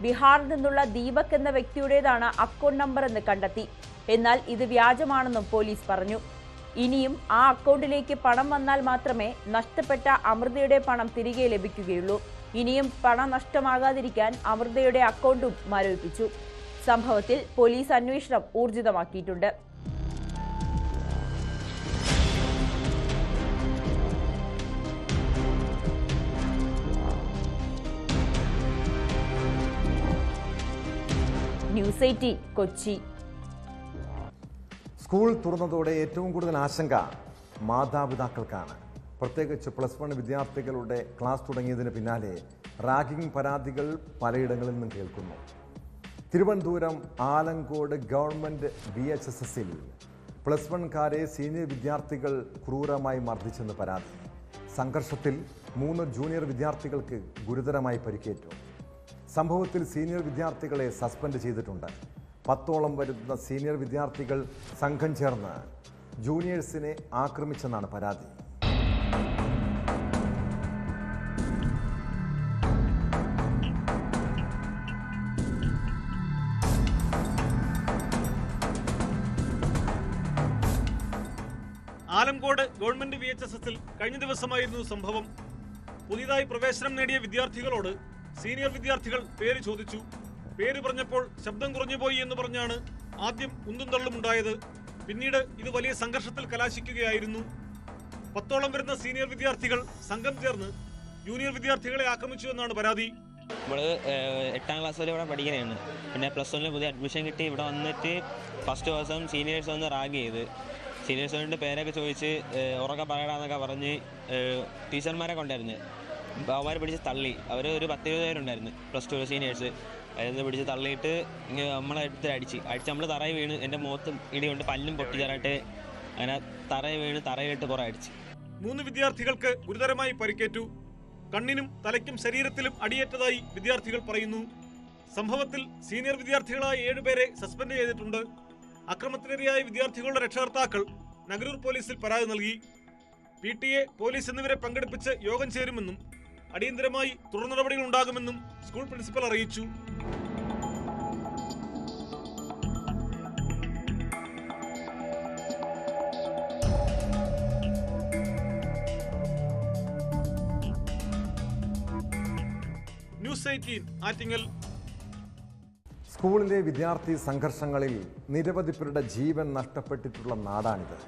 ബീഹാറിൽ നിന്നുള്ള ദീപക് എന്ന വ്യക്തിയുടേതാണ് അക്കൗണ്ട് നമ്പർ എന്ന് കണ്ടെത്തി. എന്നാൽ ഇത് വ്യാജമാണെന്നും പോലീസ് പറഞ്ഞു. ഇനിയും ആ അക്കൗണ്ടിലേക്ക് പണം വന്നാൽ മാത്രമേ നഷ്ടപ്പെട്ട അമൃതയുടെ പണം തിരികെ ലഭിക്കുകയുള്ളൂ. ഇനിയും പണം നഷ്ടമാകാതിരിക്കാൻ അമൃതയുടെ അക്കൗണ്ടും മരവിപ്പിച്ചു. സംഭവത്തിൽ പോലീസ് അന്വേഷണം ഊർജിതമാക്കിയിട്ടുണ്ട്. ന്യൂസ് 18 കൊച്ചി. സ്കൂൾ തുറന്നതോടെ ഏറ്റവും കൂടുതൽ ആശങ്ക മാതാപിതാക്കൾക്കാണ്. പ്രത്യേകിച്ച് +1 വിദ്യാർത്ഥികളുടെ ക്ലാസ് തുടങ്ങിയതിന് പിന്നാലെ റാഗിംഗ് പരാതികൾ പലയിടങ്ങളിൽ നിന്നും കേൾക്കുന്നു. തിരുവനന്തപുരം ആലങ്കോട് ഗവൺമെൻറ് VHSSൽ +1കാരെ സീനിയർ വിദ്യാർത്ഥികൾ ക്രൂരമായി മർദ്ദിച്ചെന്ന് പരാതി. സംഘർഷത്തിൽ 3 ജൂനിയർ വിദ്യാർത്ഥികൾക്ക് ഗുരുതരമായി പരിക്കേറ്റു. സംഭവത്തിൽ സീനിയർ വിദ്യാർത്ഥികളെ സസ്പെൻഡ് ചെയ്തിട്ടുണ്ട്. 10ഓളം വരുന്ന സീനിയർ വിദ്യാർത്ഥികൾ സംഘം ചേർന്ന് ജൂനിയേഴ്സിനെ ആക്രമിച്ചെന്നാണ് പരാതി. ആലങ്കോട് ഗവൺമെന്റ് VHSSൽ കഴിഞ്ഞ ദിവസമായിരുന്നു സംഭവം. പുതിയതായി പ്രവേശനം നേടിയ വിദ്യാർത്ഥികളോട് സീനിയർ വിദ്യാർത്ഥികൾ പേര് ചോദിച്ചു. പേര് പറഞ്ഞപ്പോൾ ശബ്ദം കുറഞ്ഞുപോയി എന്ന് പറഞ്ഞാണ് ആദ്യം ഉന്തും തള്ളുമുണ്ടായത്. പിന്നീട് ഇത് വലിയ സംഘർഷത്തിൽ കലാശിക്കുകയായിരുന്നു. 10ഓളം വരുന്ന സീനിയർ വിദ്യാർത്ഥികൾ സംഘം ചേർന്ന് ജൂനിയർ വിദ്യാർത്ഥികളെ ആക്രമിച്ചു എന്നാണ് പരാതി. നമ്മൾ 8ാം ക്ലാസ് വരെ ഇവിടെ പഠിക്കുന്നതാണ്. പിന്നെ +1 പുതിയ അഡ്മിഷൻ കിട്ടി ഇവിടെ വന്നിട്ട് ഫസ്റ്റ് ദിവസം സീനിയേഴ്സ് വന്ന് റാഗ് ചെയ്ത് സീനിയേഴ്സിൻ്റെ പേരൊക്കെ ചോദിച്ച് ഉറക്കെ പറയടാന്നൊക്കെ പറഞ്ഞ് ടീച്ചർമാരെ കൊണ്ടായിരുന്നു. അവന്മാർ പിടിച്ച് തള്ളി. അവർ ഒരു 10-20 പേരുണ്ടായിരുന്നു, +2 സീനിയേഴ്സ്. അതിൽ പിടിച്ച് തള്ളിയിട്ട് നമ്മളെ എടുത്ത് അടിച്ച് നമ്മൾ തറയിൽ വീണ്. എൻ്റെ മുഖത്തും ഇടികൊണ്ട് പല്ലും പൊട്ടിച്ചേറായിട്ട് അങ്ങനെ തറയിൽ വീണ് തറയിലിട്ട് കുറേ അടിച്ച്. 3 വിദ്യാർത്ഥികൾക്ക് ഗുരുതരമായി പരിക്കേറ്റു. കണ്ണിനും തലയ്ക്കും ശരീരത്തിലും അടിയേറ്റതായി വിദ്യാർത്ഥികൾ പറയുന്നു. സംഭവത്തിൽ സീനിയർ വിദ്യാർത്ഥികളായ 7 പേരെ സസ്പെൻഡ് ചെയ്തിട്ടുണ്ട്. അക്രമത്തിനിരയായ വിദ്യാർത്ഥികളുടെ രക്ഷകർത്താക്കൾ നഗരൂർ പോലീസിൽ പരാതി നൽകി. PTA, പോലീസ് എന്നിവരെ പങ്കെടുപ്പിച്ച് യോഗം ചേരുമെന്നും അടിയന്തരമായി തുടർ നടപടികൾ ഉണ്ടാകുമെന്നും സ്കൂൾ പ്രിൻസിപ്പൽ അറിയിച്ചു. ന്യൂസ് 18 ആറ്റിങ്ങൽ. സ്കൂളിലെ വിദ്യാർത്ഥി സംഘർഷങ്ങളിൽ നിരവധി പേരുടെ ജീവൻ നഷ്ടപ്പെട്ടിട്ടുള്ള നാടാണിത്.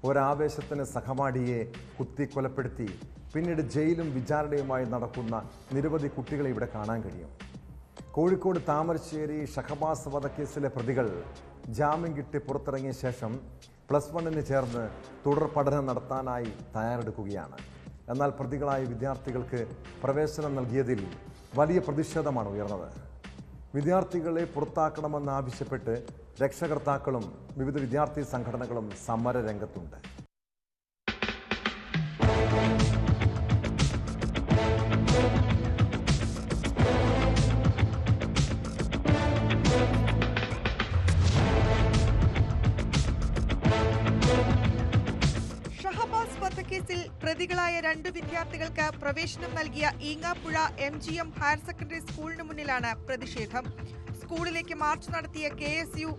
ഒരാവേശത്തിന് സഹപാഠിയെ കുത്തിക്കൊലപ്പെടുത്തി പിന്നീട് ജയിലും വിചാരണയുമായി നടക്കുന്ന നിരവധി കുട്ടികളെ ഇവിടെ കാണാൻ കഴിയും. കോഴിക്കോട് താമരശ്ശേരി ഷഹബാസ് വധക്കേസിലെ പ്രതികൾ ജാമ്യം കിട്ടി പുറത്തിറങ്ങിയ ശേഷം +1 ചേർന്ന് തുടർ പഠനം നടത്താനായി തയ്യാറെടുക്കുകയാണ്. എന്നാൽ പ്രതികളായ വിദ്യാർത്ഥികൾക്ക് പ്രവേശനം നൽകിയതിൽ വലിയ പ്രതിഷേധമാണ് ഉയർന്നത്. വിദ്യാർത്ഥികളെ പുറത്താക്കണമെന്നാവശ്യപ്പെട്ട് രക്ഷകർത്താക്കളും വിവിധ വിദ്യാർത്ഥി സംഘടനകളും സമര രംഗത്തുണ്ട്. ഷഹബാസ് വധക്കേസിൽ പ്രതികളായ 2 വിദ്യാർത്ഥികൾക്ക് പ്രവേശനം നൽകിയ ഈങ്ങാപ്പുഴ MGM ഹയർ സെക്കൻഡറി സ്കൂളിന് മുന്നിലാണ് പ്രതിഷേധം. സ്കൂളിലേക്ക് മാർച്ച് നടത്തിയ KSU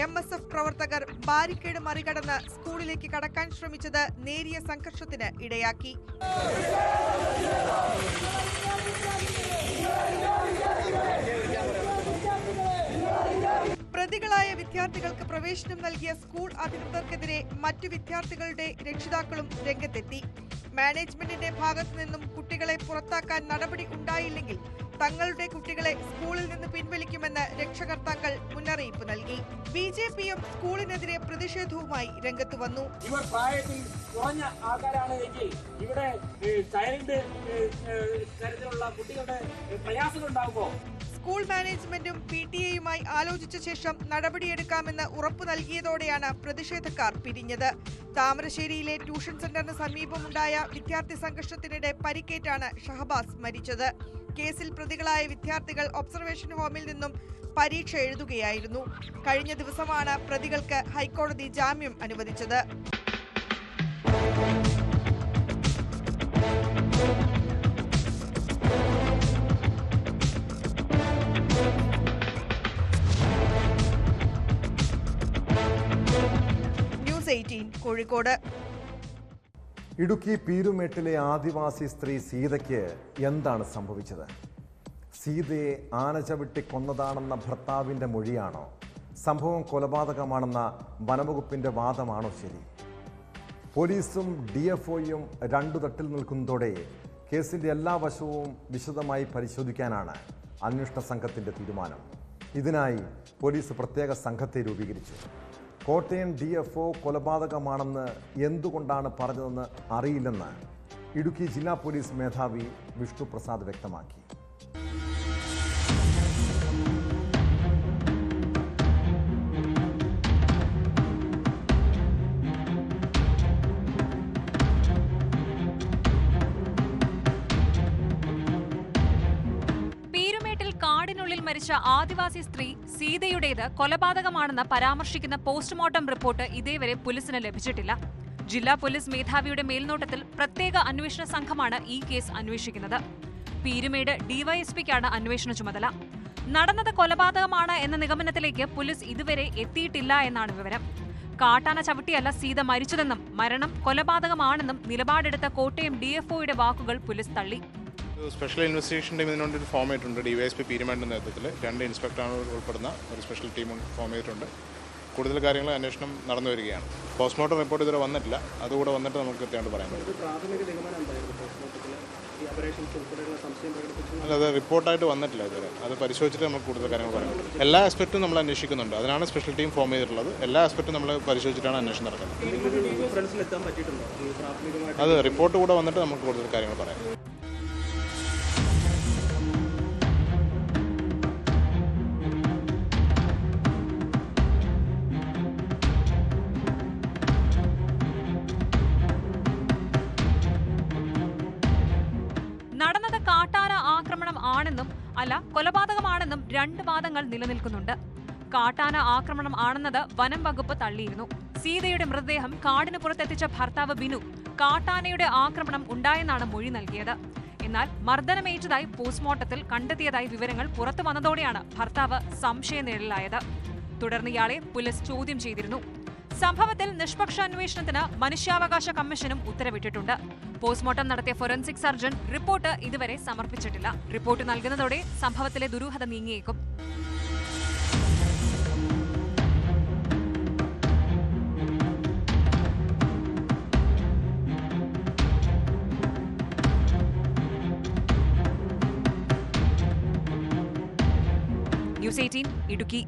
MSF പ്രവർത്തകർ ബാരിക്കേഡ് മറികടന്ന് സ്കൂളിലേക്ക് കടക്കാൻ ശ്രമിച്ചത് നേരിയ സംഘർഷത്തിന് ഇടയാക്കി. പ്രതികളായ വിദ്യാർത്ഥികൾക്ക് പ്രവേശനം നൽകിയ സ്കൂൾ അധികൃതർക്കെതിരെ മറ്റു വിദ്യാർത്ഥികളുടെ രക്ഷിതാക്കളും രംഗത്തെത്തി. മാനേജ്മെന്റിന്റെ ഭാഗത്തു നിന്നും കുട്ടികളെ പുറത്താക്കാൻ നടപടി ഉണ്ടായില്ലെങ്കിൽ തങ്ങളുടെ കുട്ടികളെ സ്കൂളിൽ നിന്ന് പിൻവലിക്കുമെന്ന് രക്ഷകർത്താക്കൾ മുന്നറിയിപ്പ് നൽകി. BJPയും സ്കൂളിനെതിരെ പ്രതിഷേധവുമായി രംഗത്തു വന്നു. ഇവർ പ്രായത്തിൽ കുറഞ്ഞ ആൾക്കാരാണ് എങ്കിൽ ഇവിടെ ചൈൽഡ് തരത്തിലുള്ള കുട്ടികളുടെ പ്രയാസങ്ങൾ ഉണ്ടാകുമ്പോൾ സ്കൂൾ മാനേജ്മെന്റും PTA-യുമായി ആലോചിച്ച ശേഷം നടപടിയെടുക്കാമെന്ന് ഉറപ്പു നൽകിയതോടെയാണ് പ്രതിഷേധക്കാർ പിരിഞ്ഞത്. താമരശ്ശേരിയിലെ ട്യൂഷൻ സെന്ററിന് സമീപമുണ്ടായ വിദ്യാർത്ഥി സംഘർഷത്തിനിടെ പരിക്കേറ്റാണ് ഷഹബാസ് മരിച്ചത്. കേസിൽ പ്രതികളായ വിദ്യാർത്ഥികൾ ഒബ്സർവേഷൻ ഹോമിൽ നിന്നും പരീക്ഷ എഴുതുകയായിരുന്നു. കഴിഞ്ഞ ദിവസമാണ് പ്രതികൾക്ക് ഹൈക്കോടതി ജാമ്യം അനുവദിച്ചത്. ന്യൂസ് 18 കോഴിക്കോട്. ഇടുക്കി പീരുമേട്ടിലെ ആദിവാസി സ്ത്രീ സീതയ്ക്ക് എന്താണ് സംഭവിച്ചത്? സീതയെ ആന ചവിട്ടി കൊന്നതാണെന്ന ഭർത്താവിൻ്റെ മൊഴിയാണോ? സംഭവം കൊലപാതകമാണെന്ന വനംവകുപ്പിൻ്റെ വാദമാണോ ശരി? പോലീസും DFOയും 2 തട്ടിൽ നിൽക്കുന്നതോടെ കേസിൻ്റെ എല്ലാ വശവും വിശദമായി പരിശോധിക്കാനാണ് അന്വേഷണ സംഘത്തിൻ്റെ തീരുമാനം. ഇതിനായി പോലീസ് പ്രത്യേക സംഘത്തെ രൂപീകരിച്ചു. കോട്ടയം DFO കൊലപാതകമാണെന്ന് എന്തുകൊണ്ടാണ് പറഞ്ഞതെന്ന് അറിയില്ലെന്ന് ഇടുക്കി ജില്ലാ പോലീസ് മേധാവി വിഷ്ണു പ്രസാദ് വ്യക്തമാക്കി. കാടിനുള്ളിൽ മരിച്ച ആദിവാസി സ്ത്രീ സീതയുടേത് കൊലപാതകമാണെന്ന് പരാമർശിക്കുന്ന പോസ്റ്റ്മോർട്ടം റിപ്പോർട്ട് ഇതേവരെ പോലീസിന് ലഭിച്ചിട്ടില്ല. ജില്ലാ പോലീസ് മേധാവിയുടെ മേൽനോട്ടത്തിൽ പ്രത്യേക അന്വേഷണ സംഘമാണ് ഈ കേസ് അന്വേഷിക്കുന്നത്. പീരുമേട് DYSPക്കാണ് അന്വേഷണ ചുമതല. നടന്നത് കൊലപാതകമാണ് എന്ന നിഗമനത്തിലേക്ക് പോലീസ് ഇതുവരെ എത്തിയിട്ടില്ല എന്നാണ് വിവരം. കാട്ടാന ചവിട്ടിയല്ല സീത മരിച്ചതെന്നും മരണം കൊലപാതകമാണെന്നും നിലപാടെടുത്ത കോട്ടയം DFOയുടെ വാക്കുകൾ പോലീസ് തള്ളി. സ്പെഷ്യൽ ഇൻവെസ്റ്റിഗേഷൻ ടീം ഇതിനുവേണ്ടി ഒരു ഫോം ചെയ്തിട്ടുണ്ട്. DYSP പീരുമേടിൻ്റെ നേതൃത്വത്തിൽ 2 ഇൻസ്പെക്ടറാണ് ഉൾപ്പെടുന്ന ഒരു സ്പെഷ്യൽ ടീം ഫോം ചെയ്തിട്ടുണ്ട്. കൂടുതൽ കാര്യങ്ങൾ അന്വേഷണം നടന്നു വരികയാണ്. പോസ്റ്റ്മോർട്ടം റിപ്പോർട്ട് ഇതുവരെ വന്നിട്ടില്ല. അതുകൂടെ വന്നിട്ട് നമുക്ക് കൃത്യമായിട്ട് പറയാൻ പറ്റും. ഈ അപരേഷൻസ് ഉൾപ്പെടെയുള്ള സംശയം പ്രകടിപ്പിച്ചു? അല്ല, അത് റിപ്പോർട്ടായിട്ട് വന്നിട്ടില്ല ഇതുവരെ. അത് പരിശോധിച്ചിട്ട് നമുക്ക് കൂടുതൽ കാര്യങ്ങൾ പറയാൻ പറ്റും. എല്ലാ ആസ്പെക്റ്റും നമ്മൾ അന്വേഷിക്കുന്നുണ്ട്. അതിനാണ് സ്പെഷ്യൽ ടീം ഫോം ചെയ്തിട്ടുള്ളത്. എല്ലാ ആസ്പെക്റ്റും നമ്മൾ പരിശോധിച്ചിട്ടാണ് അന്വേഷണം നടക്കുന്നത്. അത് റിപ്പോർട്ട് കൂടെ വന്നിട്ട് നമുക്ക് കൂടുതൽ കാര്യങ്ങൾ പറയാം. നടന്നത് കാട്ടാന ആക്രമണം ആണെന്നും അല്ല കൊലപാതകമാണെന്നും രണ്ട് വാദങ്ങൾ നിലനിൽക്കുന്നുണ്ട്. കാട്ടാന ആക്രമണം ആണെന്നത് വനം വകുപ്പ് തള്ളിയിരുന്നു. സീതയുടെ മൃതദേഹം കാടിന് പുറത്തെത്തിച്ച ഭർത്താവ് ബിനു കാട്ടാനയുടെ ആക്രമണം ഉണ്ടായെന്നാണ് മൊഴി നൽകിയത്. എന്നാൽ മർദ്ദനമേറ്റതായി പോസ്റ്റ്മോർട്ടത്തിൽ കണ്ടെത്തിയതായി വിവരങ്ങൾ പുറത്തു വന്നതോടെയാണ് ഭർത്താവ് സംശയനിഴലിലായത്. തുടർന്ന് ഇയാളെ പോലീസ് ചോദ്യം ചെയ്തിരുന്നു. സംഭവത്തിൽ നിഷ്പക്ഷ അന്വേഷണത്തിന് മനുഷ്യാവകാശ കമ്മീഷനും ഉത്തരവിട്ടിട്ടുണ്ട്. പോസ്റ്റ്മോർട്ടം നടത്തിയ ഫോറൻസിക് സർജൻ റിപ്പോർട്ട് ഇതുവരെ സമർപ്പിച്ചിട്ടില്ല. റിപ്പോർട്ട് നൽകുന്നതോടെ സംഭവത്തിലെ ദുരൂഹത നീങ്ങിയേക്കും. ന്യൂസ് 18 ഇടുക്കി.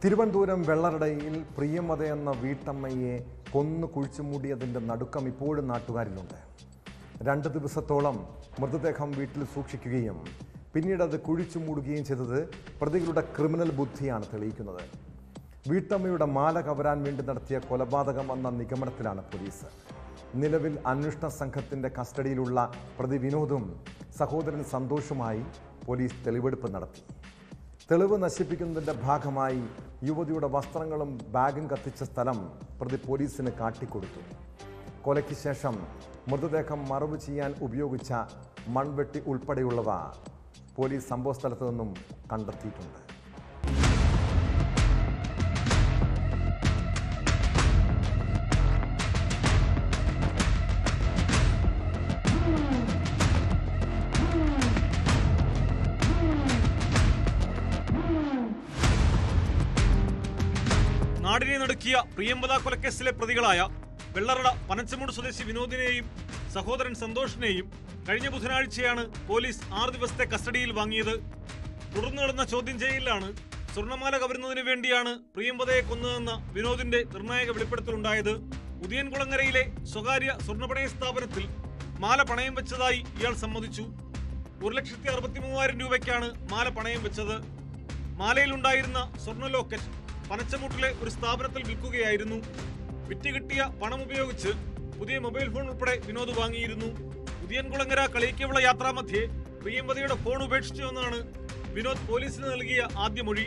തിരുവനന്തപുരം വെള്ളറടയിൽ പ്രിയമത എന്ന വീട്ടമ്മയെ കൊന്നു കുഴിച്ചുമൂടിയതിൻ്റെ നടുക്കം ഇപ്പോഴും നാട്ടുകാരിലുണ്ട്. 2 ദിവസത്തോളം മൃതദേഹം വീട്ടിൽ സൂക്ഷിക്കുകയും പിന്നീട് അത് കുഴിച്ചു മൂടുകയും ചെയ്തത് പ്രതികളുടെ ക്രിമിനൽ ബുദ്ധിയാണ് തെളിയിക്കുന്നത്. വീട്ടമ്മയുടെ മാല കവരാൻ വേണ്ടി നടത്തിയ കൊലപാതകം എന്ന നിഗമനത്തിലാണ് പോലീസ്. നിലവിൽ അന്വേഷണ സംഘത്തിൻ്റെ കസ്റ്റഡിയിലുള്ള പ്രതി വിനോദും സഹോദരൻ സന്തോഷുമായി പോലീസ് തെളിവെടുപ്പ് നടത്തി. തെളിവ് നശിപ്പിക്കുന്നതിൻ്റെ ഭാഗമായി യുവതിയുടെ വസ്ത്രങ്ങളും ബാഗും കത്തിച്ച സ്ഥലം പ്രതി പോലീസിന് കാട്ടിക്കൊടുത്തു. കൊലയ്ക്ക് ശേഷം മൃതദേഹം മറവ് ചെയ്യാൻ ഉപയോഗിച്ച മൺവെട്ടി ഉൾപ്പെടെയുള്ളവ പോലീസ് സംഭവസ്ഥലത്ത് നിന്നും കണ്ടെത്തിയിട്ടുണ്ട്. നാടിനെ നടുക്കിയ പ്രിയംവദ കൊലക്കേസിലെ പ്രതികളായ വെള്ളറട പനച്ചമൂട് സ്വദേശി വിനോദിനെയും സഹോദരൻ സന്തോഷിനെയും കഴിഞ്ഞ ബുധനാഴ്ചയാണ് പോലീസ് 6 ദിവസത്തെ കസ്റ്റഡിയിൽ വാങ്ങിയത്. തുടർന്ന് നടന്ന ചോദ്യം ചെയ്യലിലാണ് സ്വർണ്ണമാല കവരുന്നതിന് വേണ്ടിയാണ് പ്രിയംവദയെ കൊന്നതെന്ന വിനോദിന്റെ നിർണായക വെളിപ്പെടുത്തലുണ്ടായത്. ഉദിയൻകുളങ്ങരയിലെ സ്വകാര്യ സ്വർണ്ണപണയ സ്ഥാപനത്തിൽ മാല പണയം വെച്ചതായി ഇയാൾ സമ്മതിച്ചു. 1,63,000 രൂപയ്ക്കാണ് മാല പണയം വെച്ചത്. മാലയിലുണ്ടായിരുന്ന സ്വർണ്ണ ലോക്കറ്റ് പനച്ചമൂട്ടിലെ ഒരു സ്ഥാപനത്തിൽ വിൽക്കുകയായിരുന്നു. വിറ്റ് കിട്ടിയ പണം ഉപയോഗിച്ച് പുതിയ മൊബൈൽ ഫോൺ ഉൾപ്പെടെ വിനോദ് വാങ്ങിയിരുന്നു. ഉദിയൻകുളങ്ങര കളിയിക്കവിള യാത്രാമധ്യേ പ്രിയംവദയുടെ ഫോൺ ഉപേക്ഷിച്ചുവെന്നാണ് വിനോദ് പോലീസിന് നൽകിയ ആദ്യ മൊഴി.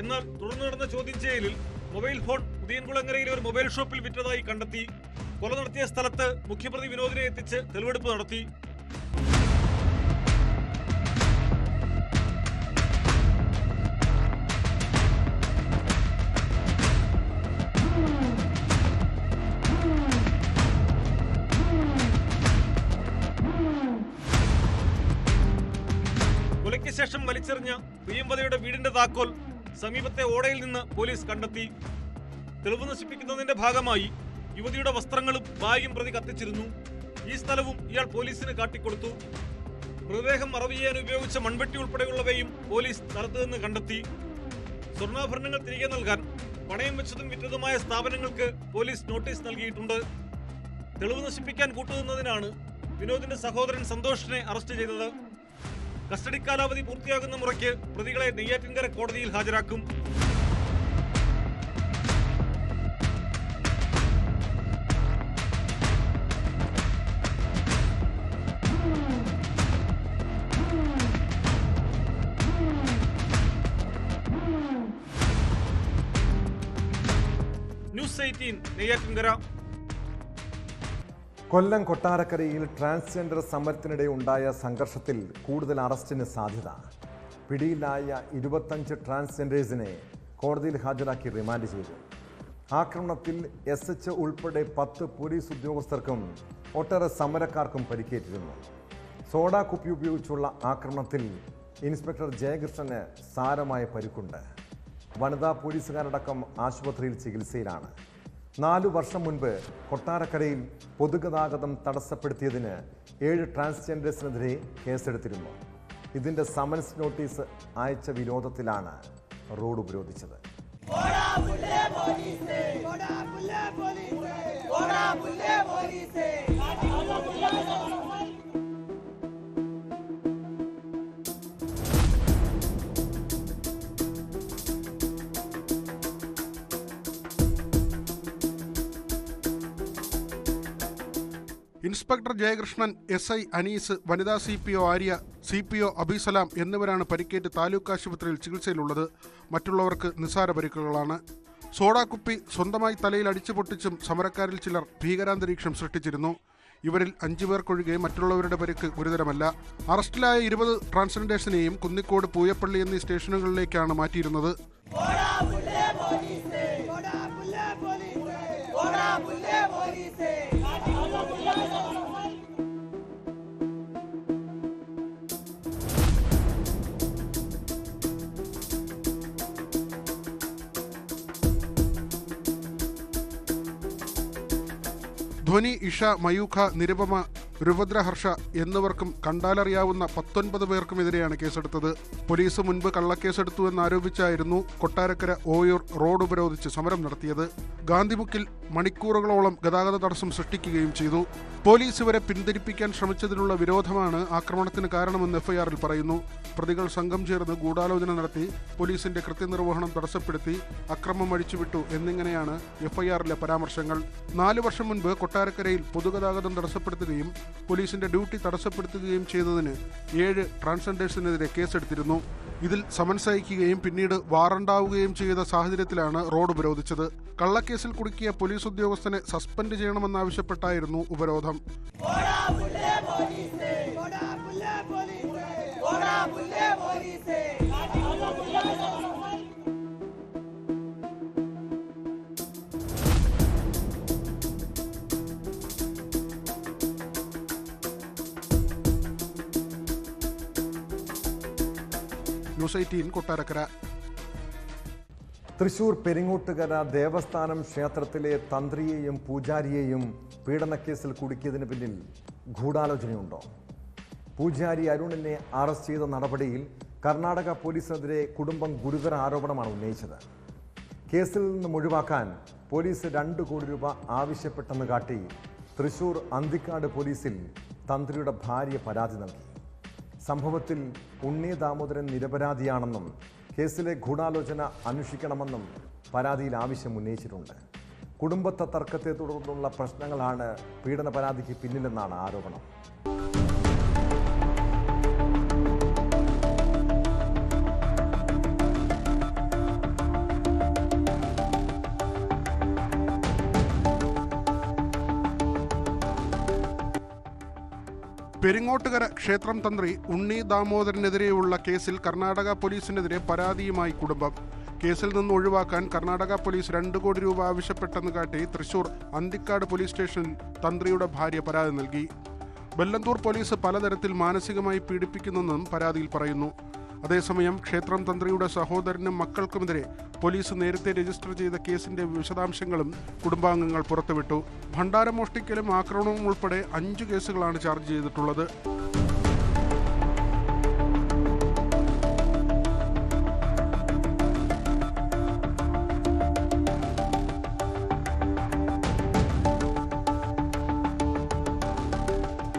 എന്നാൽ തുടർന്ന് നടന്ന ചോദ്യം ചെയ്യലിൽ മൊബൈൽ ഫോൺ ഉദിയൻകുളങ്ങരയിലെ ഒരു മൊബൈൽ ഷോപ്പിൽ വിറ്റതായി കണ്ടെത്തി. കൊല നടത്തിയ സ്ഥലത്ത് മുഖ്യപ്രതി വിനോദിനെ എത്തിച്ച് തെളിവെടുപ്പ് നടത്തി. കൊലയ്ക്ക് ശേഷം വലിച്ചെറിഞ്ഞ പ്രിയംവദയുടെ വീടിന്റെ താക്കോൽ സമീപത്തെ ഓടയിൽ നിന്ന് പോലീസ് കണ്ടെത്തി. തെളിവ് നശിപ്പിക്കുന്നതിന്റെ ഭാഗമായി യുവതിയുടെ വസ്ത്രങ്ങളും ബാഗും പ്രതി കത്തിച്ചിരുന്നു. ഈ സ്ഥലവും ഇയാൾ പോലീസിന് കാട്ടിക്കൊടുത്തു. മൃതദേഹം മറവ് ചെയ്യാൻ ഉപയോഗിച്ച മൺവെട്ടി ഉൾപ്പെടെയുള്ളവയും പോലീസ് സ്ഥലത്ത് നിന്ന് കണ്ടെത്തി. സ്വർണ്ണാഭരണങ്ങൾ തിരികെ നൽകാൻ പണയം വെച്ചതും വിറ്റതുമായ സ്ഥാപനങ്ങൾക്ക് പോലീസ് നോട്ടീസ് നൽകിയിട്ടുണ്ട്. തെളിവ് നശിപ്പിക്കാൻ കൂട്ടുനിന്നതിനാണ് വിനോദിന്റെ സഹോദരൻ സന്തോഷിനെ അറസ്റ്റ് ചെയ്തത്. കസ്റ്റഡി കാലാവധി പൂർത്തിയാകുന്ന മുറയ്ക്ക് പ്രതികളെ നെയ്യാറ്റിൻകര കോടതിയിൽ ഹാജരാക്കും. ന്യൂസ് 18 നെയ്യാറ്റിൻകര. കൊല്ലം കൊട്ടാരക്കരയിൽ ട്രാൻസ്ജെൻഡർ സമരത്തിനിടെ ഉണ്ടായ സംഘർഷത്തിൽ കൂടുതൽ അറസ്റ്റിന് സാധ്യത. പിടിയിലായ 25 ട്രാൻസ്ജെൻഡേഴ്സിനെ കോടതിയിൽ ഹാജരാക്കി റിമാൻഡ് ചെയ്തു. ആക്രമണത്തിൽ SH ഉൾപ്പെടെ 10 പോലീസ് ഉദ്യോഗസ്ഥർക്കും ഒട്ടേറെ സമരക്കാർക്കും പരിക്കേറ്റിരുന്നു. സോഡാ കുപ്പി ഉപയോഗിച്ചുള്ള ആക്രമണത്തിൽ ഇൻസ്പെക്ടർ ജയകൃഷ്ണന് സാരമായ പരിക്കുണ്ട്. വനിതാ പോലീസുകാരടക്കം ആശുപത്രിയിൽ ചികിത്സയിലാണ്. 4 വർഷം മുൻപ് കൊട്ടാരക്കരയിൽ പൊതുഗതാഗതം തടസ്സപ്പെടുത്തിയതിന് 7 ട്രാൻസ്ജെൻഡേഴ്സിനെതിരെ കേസെടുത്തിരുന്നു. ഇതിന്റെ സമൻസ് നോട്ടീസ് അയച്ച വിരോധത്തിലാണ് റോഡ് ഉപരോധിച്ചത്. ഇൻസ്പെക്ടർ ജയകൃഷ്ണൻ, SI അനീസ്, വനിതാ CPO ആര്യ, CPO അബിസലാം എന്നിവരാണ് പരിക്കേറ്റ് താലൂക്ക് ആശുപത്രിയിൽ ചികിത്സയിലുള്ളത്. മറ്റുള്ളവർക്ക് നിസ്സാര പരിക്കുകളാണ്. സോഡാക്കുപ്പി സ്വന്തമായി തലയിൽ അടിച്ചു പൊട്ടിച്ചും സമരക്കാരിൽ ചിലർ ഭീകരാന്തരീക്ഷം സൃഷ്ടിച്ചിരുന്നു. ഇവരിൽ 5 പേർക്കൊഴികെ മറ്റുള്ളവരുടെ പരിക്ക് ഗുരുതരമല്ല. അറസ്റ്റിലായ 20 ട്രാൻസ്ജെൻഡേഴ്സിനെയും കുന്നിക്കോട്, പൂയപ്പള്ളി എന്നീ സ്റ്റേഷനുകളിലേക്കാണ് മാറ്റിയിരുന്നത്. ധ്വനി, ഇഷ, മയൂഖ, നിരുപമ, രുഭദ്രഹർഷ എന്നിവർക്കും കണ്ടാലറിയാവുന്ന 19 പേർക്കുമെതിരെയാണ് കേസെടുത്തത്. പോലീസ് മുൻപ് കള്ളക്കേസെടുത്തുവെന്നാരോപിച്ചായിരുന്നു കൊട്ടാരക്കര ഓയൂർ റോഡ് ഉപരോധിച്ച് സമരം നടത്തിയത്. ഗാന്ധിമുക്കിൽ മണിക്കൂറുകളോളം ഗതാഗത തടസ്സം സൃഷ്ടിക്കുകയും ചെയ്തു. പോലീസ് ഇവരെ പിന്തിരിപ്പിക്കാൻ ശ്രമിച്ചതിലുള്ള വിരോധമാണ് ആക്രമണത്തിന് കാരണമെന്ന് FIR-ൽ പറയുന്നു. പ്രതികൾ സംഘം ചേർന്ന് ഗൂഢാലോചന നടത്തി പോലീസിന്റെ കൃത്യനിർവഹണം തടസ്സപ്പെടുത്തി അക്രമം അഴിച്ചുവിട്ടു എന്നിങ്ങനെയാണ് FIR-ലെ പരാമർശങ്ങൾ. 4 വർഷം മുൻപ് കൊട്ടാരക്കരയിൽ പൊതുഗതാഗതം തടസ്സപ്പെടുത്തുകയും പോലീസിന്റെ ഡ്യൂട്ടി തടസ്സപ്പെടുത്തുകയും ചെയ്തതിന് 7 ട്രാൻസ്ജെൻഡേഴ്സിനെതിരെ കേസെടുത്തിരുന്നു. ഇതിൽ സമൻസ് അയക്കുകയും പിന്നീട് വാറണ്ടാവുകയും ചെയ്ത സാഹചര്യത്തിലാണ് റോഡ് ഉപരോധിച്ചത്. കള്ളക്കേസിൽ കുടുക്കിയ പോലീസ് ഉദ്യോഗസ്ഥനെ സസ്പെൻഡ് ചെയ്യണമെന്നാവശ്യപ്പെട്ടായിരുന്നു ഉപരോധം. ന്യൂസ് 18 കൊട്ടാരക്കര. തൃശൂർ പെരിങ്ങോട്ടുകര ദേവസ്ഥാനം ക്ഷേത്രത്തിലെ തന്ത്രിയെയും പൂജാരിയെയും പീഡനക്കേസിൽ കുടുക്കിയതിന് പിന്നിൽ ഗൂഢാലോചനയുണ്ടോ? പൂജാരി അരുണിനെ അറസ്റ്റ് ചെയ്ത നടപടിയിൽ കർണാടക പോലീസിനെതിരെ കുടുംബം ഗുരുതര ആരോപണമാണ് ഉന്നയിച്ചത്. കേസിൽ നിന്നും ഒഴിവാക്കാൻ പോലീസ് 2 കോടി രൂപ ആവശ്യപ്പെട്ടെന്ന് കാട്ടി തൃശൂർ അന്തിക്കാട് പോലീസിൽ തന്ത്രിയുടെ ഭാര്യ പരാതി നൽകി. സംഭവത്തിൽ ഉണ്ണി ദാമോദരൻ നിരപരാധിയാണെന്നും കേസിലെ ഗൂഢാലോചന അന്വേഷിക്കണമെന്നും പരാതിയിൽ ആവശ്യം ഉന്നയിച്ചിട്ടുണ്ട്. കുടുംബത്തെ തർക്കത്തെ തുടർന്നുള്ള പ്രശ്നങ്ങളാണ് പീഡന പരാതിക്ക് പിന്നിലെന്നാണ് ആരോപണം. പെരിങ്ങോട്ടുകര ക്ഷേത്രം തന്ത്രി ഉണ്ണി ദാമോദരനെതിരെയുള്ള കേസിൽ കർണാടക പോലീസിനെതിരെ പരാതിയുമായി കുടുംബം. കേസിൽ നിന്ന് ഒഴിവാക്കാൻ കർണാടക പോലീസ് 2 കോടി രൂപ ആവശ്യപ്പെട്ടെന്ന് കാട്ടി തൃശൂർ അന്തിക്കാട് പോലീസ് സ്റ്റേഷനിൽ തന്ത്രിയുടെ ഭാര്യ പരാതി നൽകി. ബെല്ലന്തൂർ പോലീസ് പലതരത്തിൽ മാനസികമായി പീഡിപ്പിക്കുന്നെന്നും പരാതിയിൽ പറയുന്നു. അതേസമയം ക്ഷേത്രം തന്ത്രിയുടെ സഹോദരനും മക്കൾക്കുമെതിരെ പോലീസ് നേരത്തെ രജിസ്റ്റർ ചെയ്ത കേസിന്റെ വിശദാംശങ്ങളും കുടുംബാംഗങ്ങൾ പുറത്തുവിട്ടു. ഭണ്ഡാരം മോഷ്ടിക്കലും ആക്രമണവും ഉൾപ്പെടെ 5 കേസുകളാണ് ചാർജ് ചെയ്തിട്ടുള്ളത്.